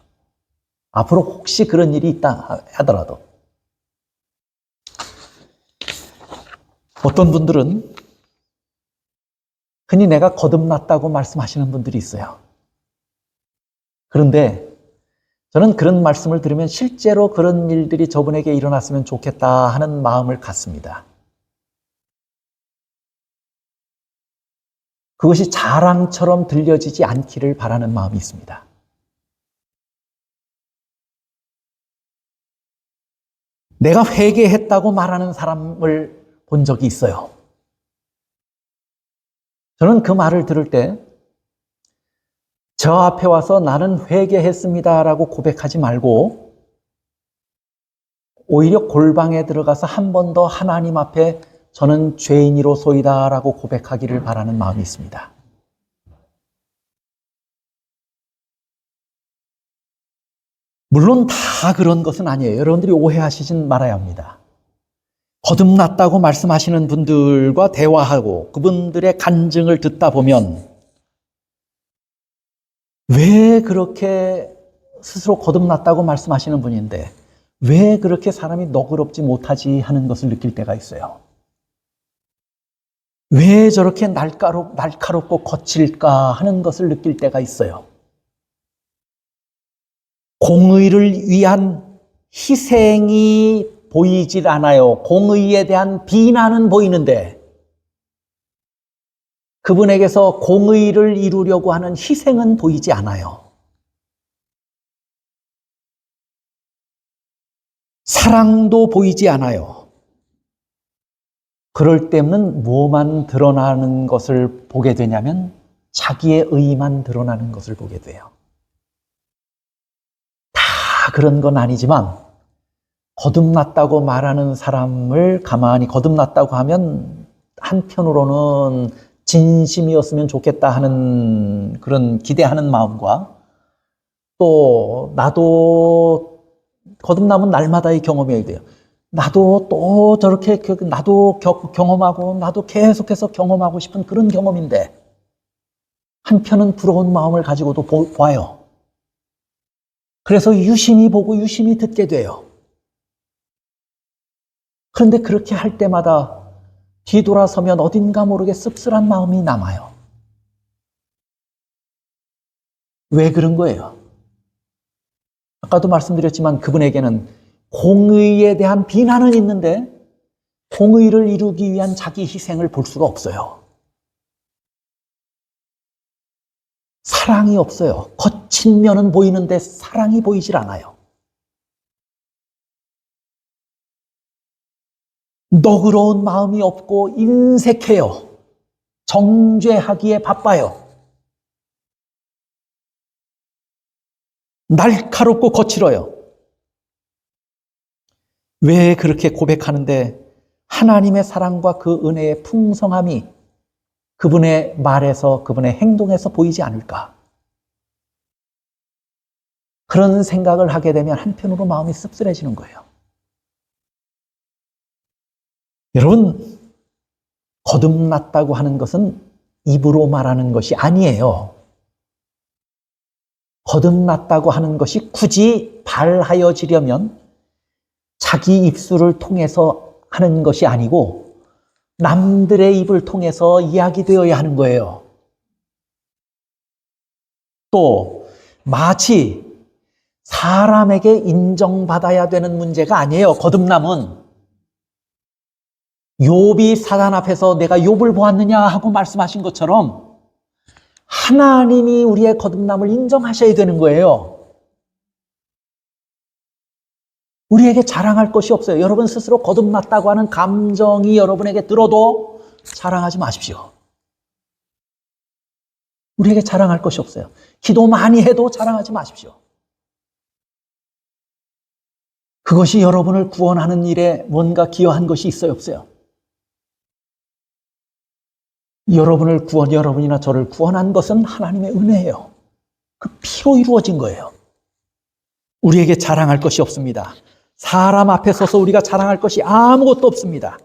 앞으로 혹시 그런 일이 있다 하더라도. 어떤 분들은 흔히 내가 거듭났다고 말씀하시는 분들이 있어요. 그런데 저는 그런 말씀을 들으면 실제로 그런 일들이 저분에게 일어났으면 좋겠다 하는 마음을 갖습니다. 그것이 자랑처럼 들려지지 않기를 바라는 마음이 있습니다. 내가 회개했다고 말하는 사람을 본 적이 있어요. 저는 그 말을 들을 때 저 앞에 와서 나는 회개했습니다라고 고백하지 말고 오히려 골방에 들어가서 한 번 더 하나님 앞에 저는 죄인이로소이다라고 고백하기를 바라는 마음이 있습니다. 물론 다 그런 것은 아니에요. 여러분들이 오해하시진 말아야 합니다. 거듭났다고 말씀하시는 분들과 대화하고 그분들의 간증을 듣다 보면 왜 그렇게 스스로 거듭났다고 말씀하시는 분인데 왜 그렇게 사람이 너그럽지 못하지 하는 것을 느낄 때가 있어요. 왜 저렇게 날카롭고 거칠까 하는 것을 느낄 때가 있어요. 공의를 위한 희생이 보이질 않아요. 공의에 대한 비난은 보이는데 그분에게서 공의를 이루려고 하는 희생은 보이지 않아요. 사랑도 보이지 않아요. 그럴 때는 뭐만 드러나는 것을 보게 되냐면 자기의 의만 드러나는 것을 보게 돼요. 다 그런 건 아니지만 거듭났다고 말하는 사람을 가만히 거듭났다고 하면 한편으로는 진심이었으면 좋겠다 하는 그런 기대하는 마음과 또 나도 거듭남은 날마다의 경험이어야 돼요. 나도 또 저렇게 나도 경험하고 나도 계속해서 경험하고 싶은 그런 경험인데 한편은 부러운 마음을 가지고도 봐요. 그래서 유심히 보고 유심히 듣게 돼요. 그런데 그렇게 할 때마다 뒤돌아서면 어딘가 모르게 씁쓸한 마음이 남아요. 왜 그런 거예요? 아까도 말씀드렸지만 그분에게는 공의에 대한 비난은 있는데 공의를 이루기 위한 자기 희생을 볼 수가 없어요. 사랑이 없어요. 거친 면은 보이는데 사랑이 보이질 않아요. 너그러운 마음이 없고 인색해요. 정죄하기에 바빠요. 날카롭고 거칠어요. 왜 그렇게 고백하는데 하나님의 사랑과 그 은혜의 풍성함이 그분의 말에서 그분의 행동에서 보이지 않을까? 그런 생각을 하게 되면 한편으로 마음이 씁쓸해지는 거예요. 여러분, 거듭났다고 하는 것은 입으로 말하는 것이 아니에요. 거듭났다고 하는 것이 굳이 발하여지려면 자기 입술을 통해서 하는 것이 아니고 남들의 입을 통해서 이야기되어야 하는 거예요. 또 마치 사람에게 인정받아야 되는 문제가 아니에요. 거듭남은 욥이 사단 앞에서 내가 욥을 보았느냐 하고 말씀하신 것처럼 하나님이 우리의 거듭남을 인정하셔야 되는 거예요. 우리에게 자랑할 것이 없어요. 여러분 스스로 거듭났다고 하는 감정이 여러분에게 들어도 자랑하지 마십시오. 우리에게 자랑할 것이 없어요. 기도 많이 해도 자랑하지 마십시오. 그것이 여러분을 구원하는 일에 뭔가 기여한 것이 있어요, 없어요? 여러분이나 저를 구원한 것은 하나님의 은혜예요. 그 피로 이루어진 거예요. 우리에게 자랑할 것이 없습니다. 사람 앞에 서서 우리가 자랑할 것이 아무것도 없습니다.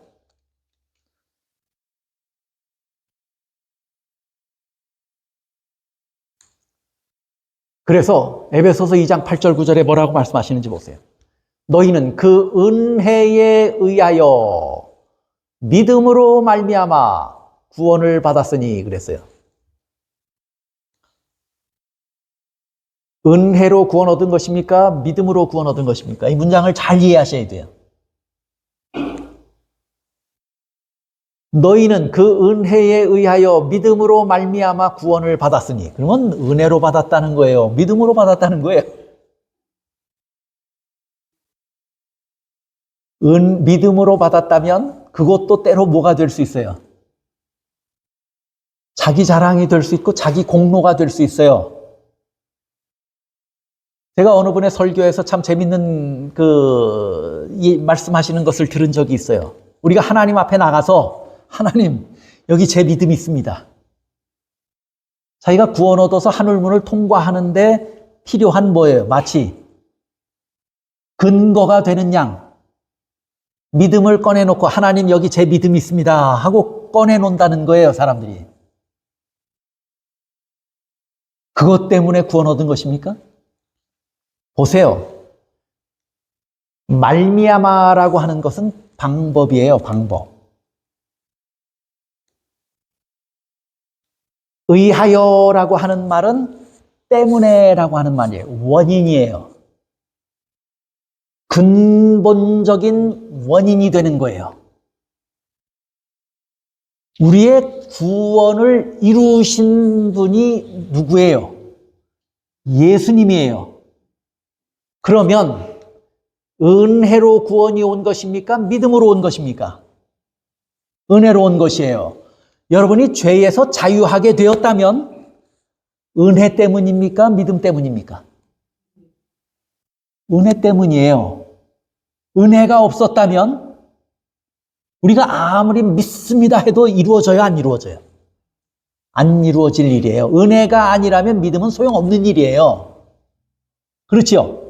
그래서 에베소서 2장 8절 9절에 뭐라고 말씀하시는지 보세요. 너희는 그 은혜에 의하여 믿음으로 말미암아 구원을 받았으니 그랬어요. 은혜로 구원 얻은 것입니까? 믿음으로 구원 얻은 것입니까? 이 문장을 잘 이해하셔야 돼요. 너희는 그 은혜에 의하여 믿음으로 말미암아 구원을 받았으니, 그러면 은혜로 받았다는 거예요. 믿음으로 받았다는 거예요. 믿음으로 받았다면 그것도 때로 뭐가 될 수 있어요? 자기 자랑이 될 수 있고 자기 공로가 될 수 있어요. 제가 어느 분의 설교에서 참 재밌는 이 말씀하시는 것을 들은 적이 있어요. 우리가 하나님 앞에 나가서 하나님, 여기 제 믿음이 있습니다. 자기가 구원 얻어서 하늘문을 통과하는데 필요한 뭐예요? 마치 근거가 되는 양 믿음을 꺼내놓고 하나님 여기 제 믿음이 있습니다 하고 꺼내놓는다는 거예요, 사람들이. 그것 때문에 구원 얻은 것입니까? 보세요. 말미암아라고 하는 것은 방법이에요, 방법. 의하여라고 하는 말은 때문에라고 하는 말이에요. 원인이에요. 근본적인 원인이 되는 거예요. 우리의 구원을 이루신 분이 누구예요? 예수님이에요. 그러면 은혜로 구원이 온 것입니까? 믿음으로 온 것입니까? 은혜로 온 것이에요. 여러분이 죄에서 자유하게 되었다면 은혜 때문입니까? 믿음 때문입니까? 은혜 때문이에요. 은혜가 없었다면 우리가 아무리 믿습니다 해도 이루어져요, 안 이루어져요? 안 이루어질 일이에요. 은혜가 아니라면 믿음은 소용없는 일이에요. 그렇죠?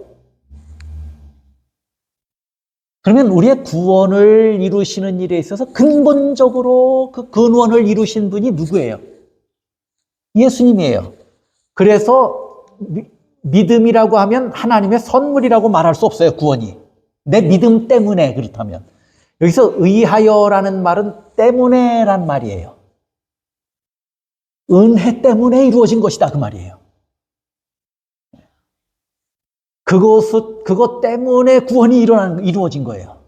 그러면 우리의 구원을 이루시는 일에 있어서 근본적으로 그 근원을 이루신 분이 누구예요? 예수님이에요. 그래서 믿음이라고 하면 하나님의 선물이라고 말할 수 없어요, 구원이. 내 믿음 때문에 그렇다면. 여기서 의하여라는 말은 때문에란 말이에요. 은혜 때문에 이루어진 것이다, 그 말이에요. 그것 때문에 구원이 이루어진 거예요.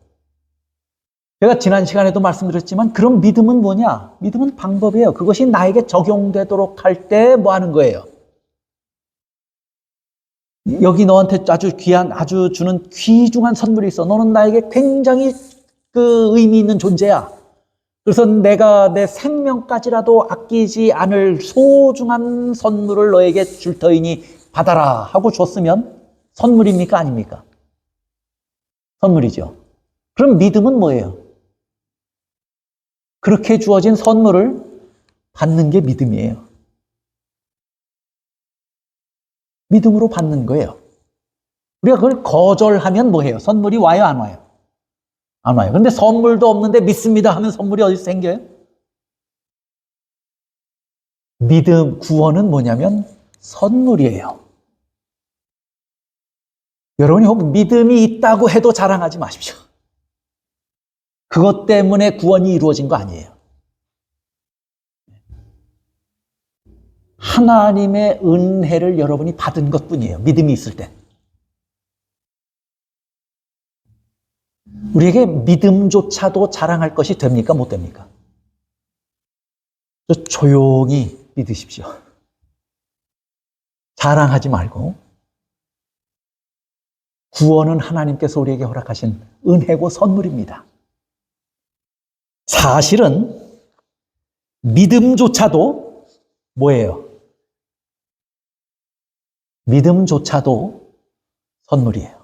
제가 지난 시간에도 말씀드렸지만 그럼 믿음은 뭐냐? 믿음은 방법이에요. 그것이 나에게 적용되도록 할 때 뭐 하는 거예요? 여기 너한테 아주 귀한, 아주 주는 귀중한 선물이 있어. 너는 나에게 굉장히 의미 있는 존재야. 그래서 내가 내 생명까지라도 아끼지 않을 소중한 선물을 너에게 줄 터이니 받아라 하고 줬으면 선물입니까? 아닙니까? 선물이죠. 그럼 믿음은 뭐예요? 그렇게 주어진 선물을 받는 게 믿음이에요. 믿음으로 받는 거예요. 우리가 그걸 거절하면 뭐해요? 선물이 와요, 안 와요? 안 와요. 근데 선물도 없는데 믿습니다 하면 선물이 어디서 생겨요? 믿음, 구원은 뭐냐면 선물이에요. 여러분이 혹 믿음이 있다고 해도 자랑하지 마십시오. 그것 때문에 구원이 이루어진 거 아니에요. 하나님의 은혜를 여러분이 받은 것뿐이에요. 믿음이 있을 때. 우리에게 믿음조차도 자랑할 것이 됩니까? 못 됩니까? 조용히 믿으십시오. 자랑하지 말고 구원은 하나님께서 우리에게 허락하신 은혜고 선물입니다. 사실은 믿음조차도 뭐예요? 믿음조차도 선물이에요.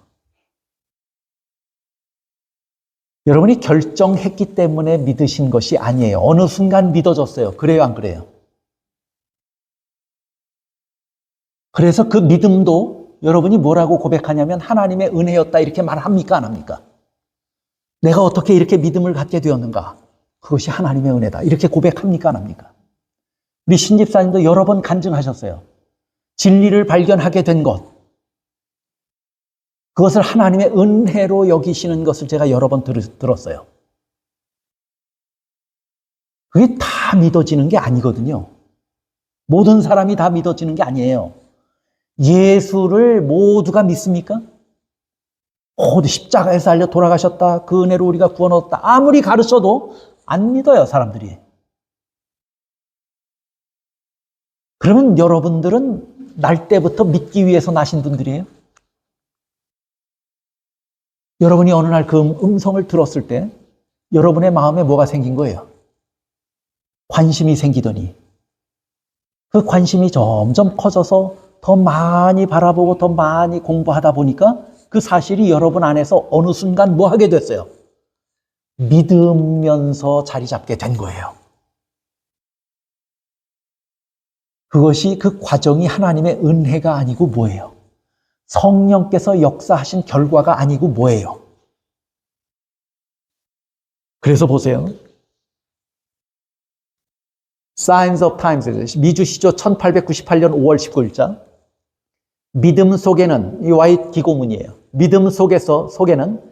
여러분이 결정했기 때문에 믿으신 것이 아니에요. 어느 순간 믿어졌어요. 그래요, 안 그래요? 그래서 그 믿음도 여러분이 뭐라고 고백하냐면 하나님의 은혜였다 이렇게 말합니까? 안 합니까? 내가 어떻게 이렇게 믿음을 갖게 되었는가? 그것이 하나님의 은혜다. 이렇게 고백합니까? 안 합니까? 우리 신집사님도 여러 번 간증하셨어요. 진리를 발견하게 된 것. 그것을 하나님의 은혜로 여기시는 것을 제가 여러 번 들었어요. 그게 다 믿어지는 게 아니거든요. 모든 사람이 다 믿어지는 게 아니에요. 예수를 모두가 믿습니까? 모두 십자가에서 달려 돌아가셨다. 그 은혜로 우리가 구원 얻었다. 아무리 가르쳐도 안 믿어요, 사람들이. 그러면 여러분들은 날 때부터 믿기 위해서 나신 분들이에요? 여러분이 어느 날 그 음성을 들었을 때 여러분의 마음에 뭐가 생긴 거예요? 관심이 생기더니 그 관심이 점점 커져서 더 많이 바라보고 더 많이 공부하다 보니까 그 사실이 여러분 안에서 어느 순간 뭐 하게 됐어요? 믿으면서 자리 잡게 된 거예요. 그것이 그 과정이 하나님의 은혜가 아니고 뭐예요? 성령께서 역사하신 결과가 아니고 뭐예요? 그래서 보세요. Signs of Times, 미주시조 1898년 5월 19일자. 믿음 속에는, 이 와이트 기고문이에요. 믿음 속에는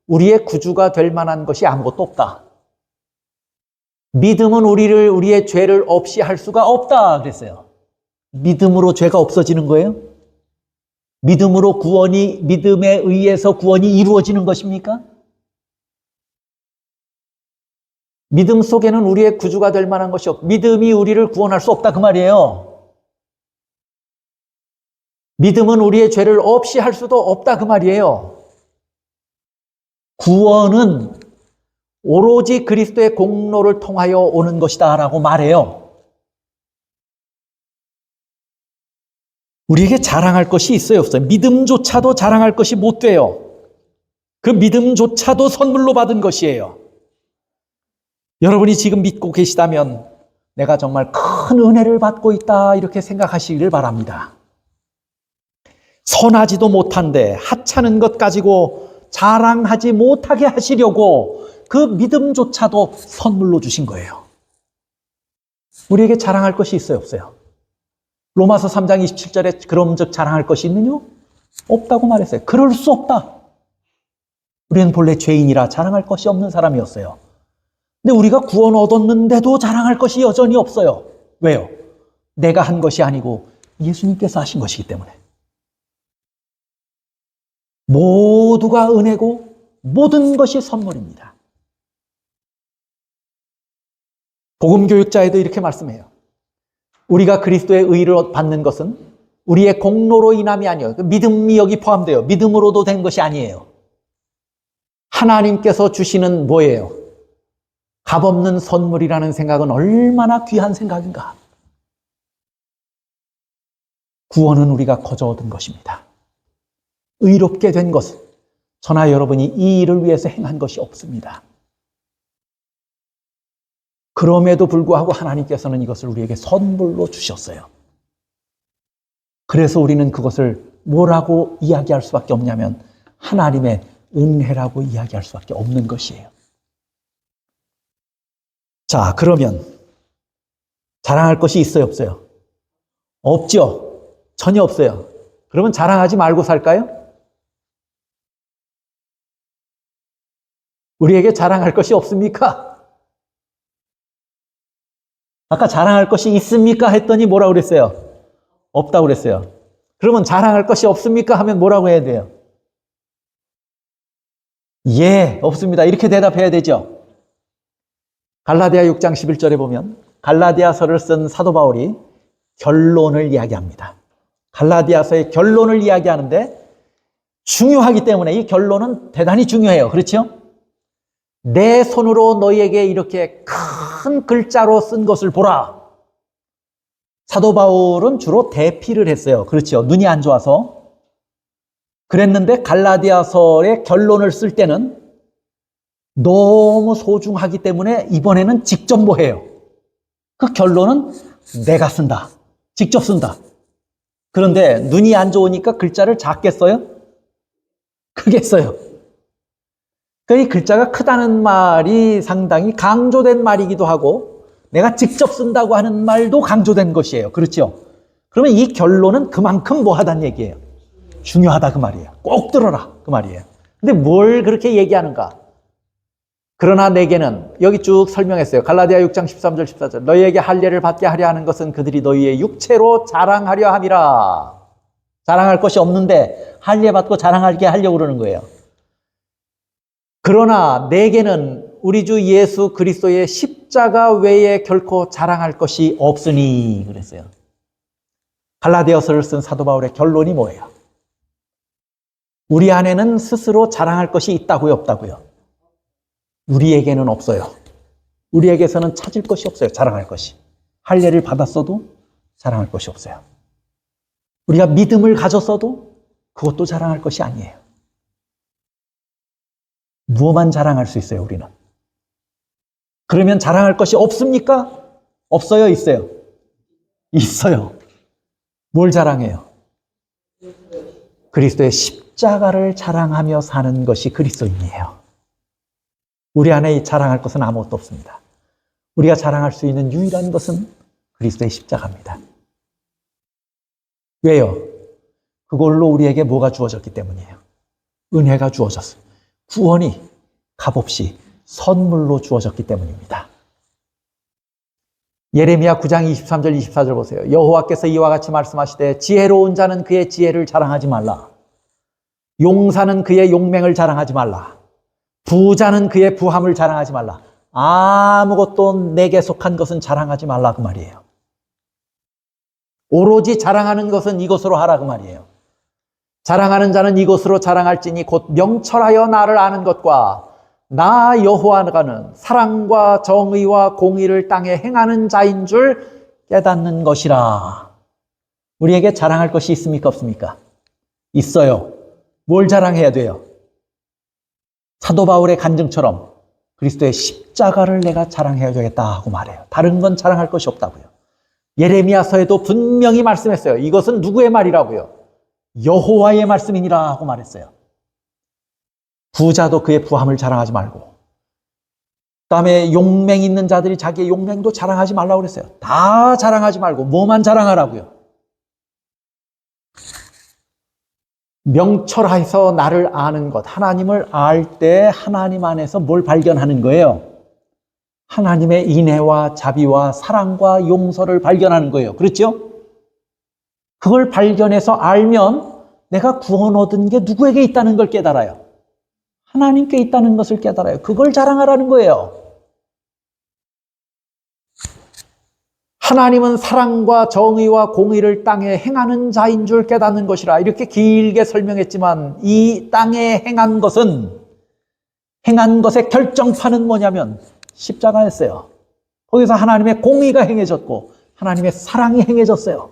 우리의 구주가 될 만한 것이 아무것도 없다. 믿음은 우리의 죄를 없이 할 수가 없다. 그랬어요. 믿음으로 죄가 없어지는 거예요? 믿음에 의해서 구원이 이루어지는 것입니까? 믿음 속에는 우리의 구주가 될 만한 것이 믿음이 우리를 구원할 수 없다 그 말이에요. 믿음은 우리의 죄를 없이 할 수도 없다 그 말이에요. 구원은 오로지 그리스도의 공로를 통하여 오는 것이다 라고 말해요. 우리에게 자랑할 것이 있어요, 없어요? 믿음조차도 자랑할 것이 못 돼요. 그 믿음조차도 선물로 받은 것이에요. 여러분이 지금 믿고 계시다면 내가 정말 큰 은혜를 받고 있다 이렇게 생각하시기를 바랍니다. 선하지도 못한데 하찮은 것 가지고 자랑하지 못하게 하시려고 그 믿음조차도 선물로 주신 거예요. 우리에게 자랑할 것이 있어요, 없어요? 로마서 3장 27절에 그럼즉 자랑할 것이 있느냐? 없다고 말했어요. 그럴 수 없다. 우리는 본래 죄인이라 자랑할 것이 없는 사람이었어요. 근데 우리가 구원 얻었는데도 자랑할 것이 여전히 없어요. 왜요? 내가 한 것이 아니고 예수님께서 하신 것이기 때문에. 모두가 은혜고 모든 것이 선물입니다. 복음교육자에도 이렇게 말씀해요. 우리가 그리스도의 의를 받는 것은 우리의 공로로 인함이 아니에요. 믿음이 여기 포함돼요. 믿음으로도 된 것이 아니에요. 하나님께서 주시는 뭐예요? 값없는 선물이라는 생각은 얼마나 귀한 생각인가. 구원은 우리가 거저 얻은 것입니다. 의롭게 된 것은 저나 여러분이 이 일을 위해서 행한 것이 없습니다. 그럼에도 불구하고 하나님께서는 이것을 우리에게 선물로 주셨어요. 그래서 우리는 그것을 뭐라고 이야기할 수밖에 없냐면 하나님의 은혜라고 이야기할 수밖에 없는 것이에요. 자, 그러면 자랑할 것이 있어요, 없어요? 없죠. 전혀 없어요. 그러면 자랑하지 말고 살까요? 우리에게 자랑할 것이 없습니까? 아까 자랑할 것이 있습니까? 했더니 뭐라고 그랬어요? 없다고 그랬어요. 그러면 자랑할 것이 없습니까? 하면 뭐라고 해야 돼요? 예, 없습니다. 이렇게 대답해야 되죠. 갈라디아 6장 11절에 보면 갈라디아서를 쓴 사도 바울이 결론을 이야기합니다. 갈라디아서의 결론을 이야기하는데 중요하기 때문에 이 결론은 대단히 중요해요. 그렇죠? 내 손으로 너희에게 이렇게 큰 글자로 쓴 것을 보라. 사도 바울은 주로 대피를 했어요. 그렇죠? 눈이 안 좋아서. 그랬는데 갈라디아서의 결론을 쓸 때는 너무 소중하기 때문에 이번에는 직접 뭐 해요? 그 결론은 내가 쓴다. 직접 쓴다. 그런데 눈이 안 좋으니까 글자를 작게 써요? 크게 써요. 이 글자가 크다는 말이 상당히 강조된 말이기도 하고 내가 직접 쓴다고 하는 말도 강조된 것이에요. 그렇죠? 그러면 이 결론은 그만큼 뭐하다는 얘기예요. 중요하다 그 말이에요. 꼭 들어라 그 말이에요. 근데 뭘 그렇게 얘기하는가? 그러나 내게는 여기 쭉 설명했어요. 갈라디아 6장 13절 14절 너희에게 할례를 받게 하려 하는 것은 그들이 너희의 육체로 자랑하려 함이라. 자랑할 것이 없는데 할례 받고 자랑하게 하려고 그러는 거예요. 그러나 내게는 우리 주 예수 그리스도의 십자가 외에 결코 자랑할 것이 없으니 그랬어요. 갈라디아서를 쓴 사도 바울의 결론이 뭐예요? 우리 안에는 스스로 자랑할 것이 있다고요, 없다고요? 우리에게는 없어요. 우리에게서는 찾을 것이 없어요, 자랑할 것이. 할례를 받았어도 자랑할 것이 없어요. 우리가 믿음을 가졌어도 그것도 자랑할 것이 아니에요. 무엇만 자랑할 수 있어요, 우리는? 그러면 자랑할 것이 없습니까? 없어요, 있어요? 있어요. 뭘 자랑해요? 그리스도의 십자가를 자랑하며 사는 것이 그리스도인이에요. 우리 안에 자랑할 것은 아무것도 없습니다. 우리가 자랑할 수 있는 유일한 것은 그리스도의 십자가입니다. 왜요? 그걸로 우리에게 뭐가 주어졌기 때문이에요. 은혜가 주어졌어요. 구원이 값없이 선물로 주어졌기 때문입니다. 예레미야 9장 23절 24절 보세요. 여호와께서 이와 같이 말씀하시되 지혜로운 자는 그의 지혜를 자랑하지 말라. 용사는 그의 용맹을 자랑하지 말라. 부자는 그의 부함을 자랑하지 말라. 아무것도 내게 속한 것은 자랑하지 말라 그 말이에요. 오로지 자랑하는 것은 이것으로 하라 그 말이에요. 자랑하는 자는 이것으로 자랑할지니 곧 명철하여 나를 아는 것과 나 여호와는 사랑과 정의와 공의를 땅에 행하는 자인 줄 깨닫는 것이라. 우리에게 자랑할 것이 있습니까, 없습니까? 있어요. 뭘 자랑해야 돼요? 사도 바울의 간증처럼 그리스도의 십자가를 내가 자랑해야겠다 하고 말해요. 다른 건 자랑할 것이 없다고요. 예레미야서에도 분명히 말씀했어요. 이것은 누구의 말이라고요? 여호와의 말씀이니라 하고 말했어요. 부자도 그의 부함을 자랑하지 말고, 그다음에 용맹 있는 자들이 자기의 용맹도 자랑하지 말라고 그랬어요. 다 자랑하지 말고 뭐만 자랑하라고요? 명철해서 나를 아는 것. 하나님을 알 때 하나님 안에서 뭘 발견하는 거예요? 하나님의 인애와 자비와 사랑과 용서를 발견하는 거예요. 그렇죠? 그걸 발견해서 알면 내가 구원 얻은 게 누구에게 있다는 걸 깨달아요. 하나님께 있다는 것을 깨달아요. 그걸 자랑하라는 거예요. 하나님은 사랑과 정의와 공의를 땅에 행하는 자인 줄 깨닫는 것이라. 이렇게 길게 설명했지만 이 땅에 행한 것은, 행한 것의 결정판은 뭐냐면 십자가였어요. 거기서 하나님의 공의가 행해졌고 하나님의 사랑이 행해졌어요.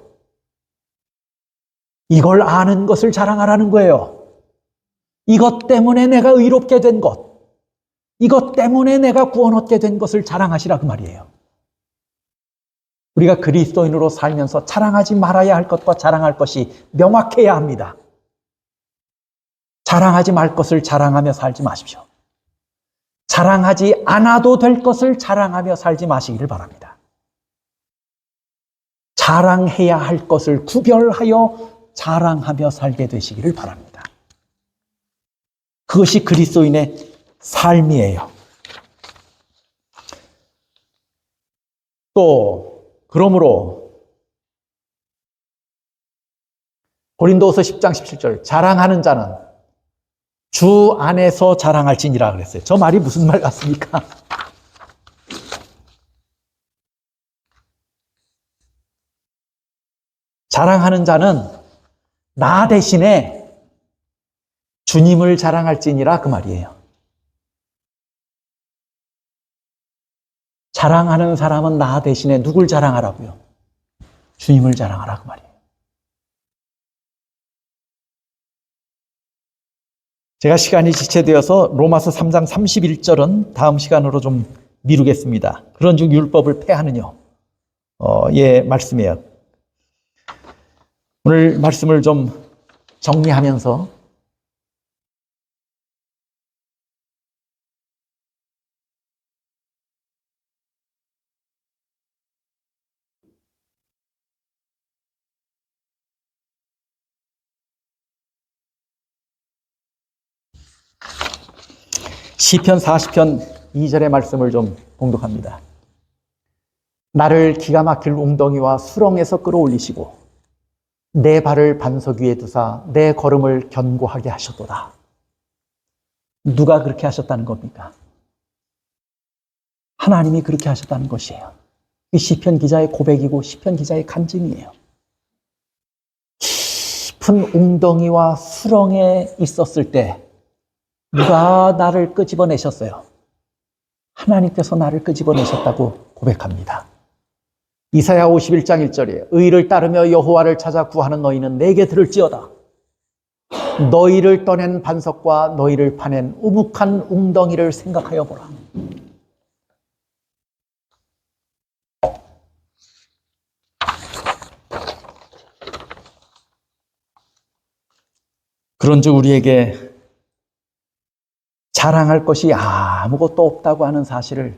이걸 아는 것을 자랑하라는 거예요. 이것 때문에 내가 의롭게 된 것, 이것 때문에 내가 구원 얻게 된 것을 자랑하시라 그 말이에요. 우리가 그리스도인으로 살면서 자랑하지 말아야 할 것과 자랑할 것이 명확해야 합니다. 자랑하지 말 것을 자랑하며 살지 마십시오. 자랑하지 않아도 될 것을 자랑하며 살지 마시기를 바랍니다. 자랑해야 할 것을 구별하여 자랑하며 살게 되시기를 바랍니다. 그것이 그리스도인의 삶이에요. 또 그러므로 고린도후서 10장 17절 자랑하는 자는 주 안에서 자랑할지니라 그랬어요. 저 말이 무슨 말 같습니까? 자랑하는 자는 나 대신에 주님을 자랑할지니라 그 말이에요. 자랑하는 사람은 나 대신에 누굴 자랑하라고요? 주님을 자랑하라 그 말이에요. 제가 시간이 지체되어서 로마서 3장 31절은 다음 시간으로 좀 미루겠습니다. 그런즉 율법을 폐하느뇨 예 말씀이에요. 오늘 말씀을 좀 정리하면서 시편 40편 2절의 말씀을 좀 봉독합니다. 나를 기가 막힐 웅덩이와 수렁에서 끌어올리시고 내 발을 반석 위에 두사 내 걸음을 견고하게 하셨도다. 누가 그렇게 하셨다는 겁니까? 하나님이 그렇게 하셨다는 것이에요. 이 시편 기자의 고백이고 시편 기자의 간증이에요. 깊은 웅덩이와 수렁에 있었을 때 누가 나를 끄집어내셨어요? 하나님께서 나를 끄집어내셨다고 고백합니다. 이사야 51장 1절에 의를 따르며 여호와를 찾아 구하는 너희는 내게 들을지어다. 너희를 떠낸 반석과 너희를 파낸 우묵한 웅덩이를 생각하여 보라. 그런즉 우리에게 자랑할 것이 아무것도 없다고 하는 사실을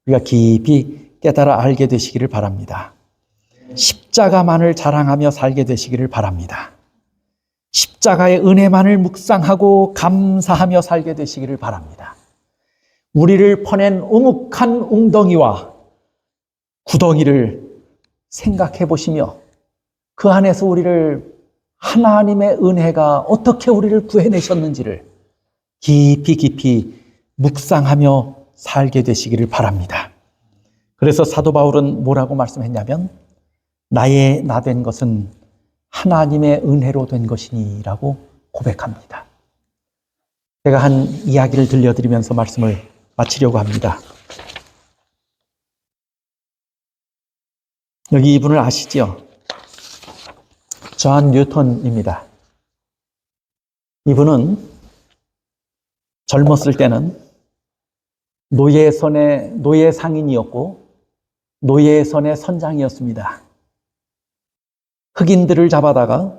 우리가 깊이 깨달아 알게 되시기를 바랍니다. 십자가만을 자랑하며 살게 되시기를 바랍니다. 십자가의 은혜만을 묵상하고 감사하며 살게 되시기를 바랍니다. 우리를 퍼낸 우묵한 웅덩이와 구덩이를 생각해 보시며 그 안에서 우리를 하나님의 은혜가 어떻게 우리를 구해내셨는지를 깊이 묵상하며 살게 되시기를 바랍니다. 그래서 사도 바울은 뭐라고 말씀했냐면 나의 나 된 것은 하나님의 은혜로 된 것이니라고 고백합니다. 제가 한 이야기를 들려드리면서 말씀을 마치려고 합니다. 여기 이분을 아시죠? 존 뉴턴입니다. 이분은 젊었을 때는 노예 상인이었고 노예선의 선장이었습니다. 흑인들을 잡아다가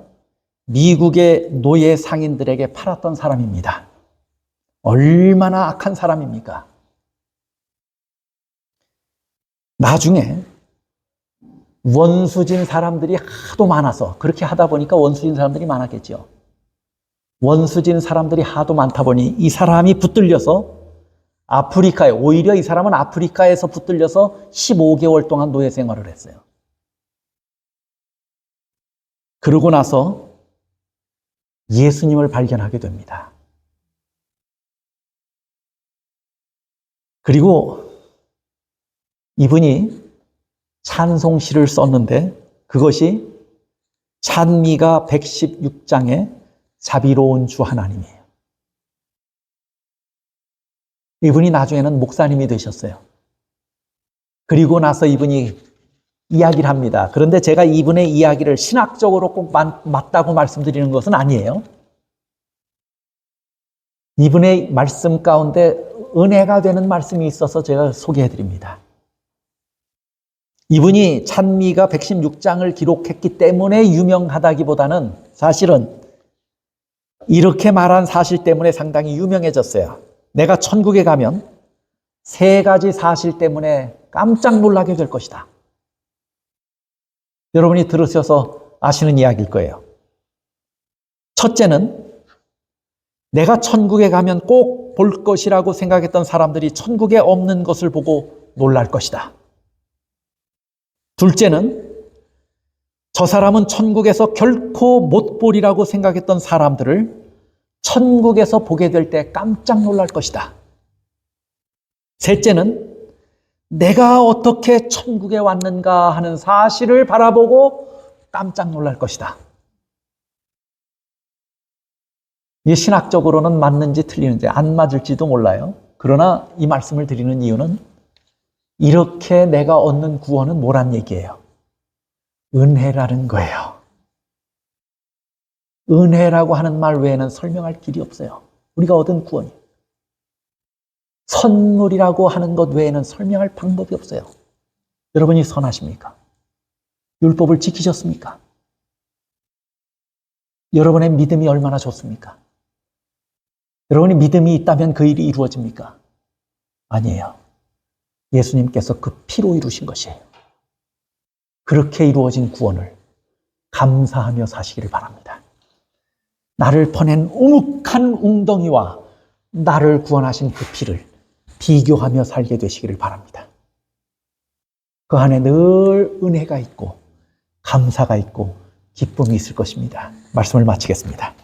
미국의 노예 상인들에게 팔았던 사람입니다. 얼마나 악한 사람입니까? 나중에 원수진 사람들이 하도 많아서 그렇게 하다 보니까 원수진 사람들이 많았겠죠. 원수진 사람들이 하도 많다 보니 이 사람이 붙들려서 아프리카에, 오히려 이 사람은 아프리카에서 붙들려서 15개월 동안 노예 생활을 했어요. 그러고 나서 예수님을 발견하게 됩니다. 그리고 이분이 찬송시를 썼는데 그것이 찬미가 116장의 자비로운 주 하나님이에요. 이분이 나중에는 목사님이 되셨어요. 그리고 나서 이분이 이야기를 합니다. 그런데 제가 이분의 이야기를 신학적으로 꼭 맞다고 말씀드리는 것은 아니에요. 이분의 말씀 가운데 은혜가 되는 말씀이 있어서 제가 소개해드립니다. 이분이 찬미가 116장을 기록했기 때문에 유명하다기보다는 사실은 이렇게 말한 사실 때문에 상당히 유명해졌어요. 내가 천국에 가면 3가지 사실 때문에 깜짝 놀라게 될 것이다. 여러분이 들으셔서 아시는 이야기일 거예요. 첫째는 내가 천국에 가면 꼭 볼 것이라고 생각했던 사람들이 천국에 없는 것을 보고 놀랄 것이다. 둘째는 저 사람은 천국에서 결코 못 보리라고 생각했던 사람들을 천국에서 보게 될 때 깜짝 놀랄 것이다. 셋째는 내가 어떻게 천국에 왔는가 하는 사실을 바라보고 깜짝 놀랄 것이다. 이게 신학적으로는 맞는지 틀리는지 안 맞을지도 몰라요. 그러나 이 말씀을 드리는 이유는 이렇게 내가 얻는 구원은 뭐란 얘기예요? 은혜라는 거예요. 은혜라고 하는 말 외에는 설명할 길이 없어요. 우리가 얻은 구원이. 선물이라고 하는 것 외에는 설명할 방법이 없어요. 여러분이 선하십니까? 율법을 지키셨습니까? 여러분의 믿음이 얼마나 좋습니까? 여러분이 믿음이 있다면 그 일이 이루어집니까? 아니에요. 예수님께서 그 피로 이루신 것이에요. 그렇게 이루어진 구원을 감사하며 사시기를 바랍니다. 나를 퍼낸 우묵한 웅덩이와 나를 구원하신 그 피를 비교하며 살게 되시기를 바랍니다. 그 안에 늘 은혜가 있고 감사가 있고 기쁨이 있을 것입니다. 말씀을 마치겠습니다.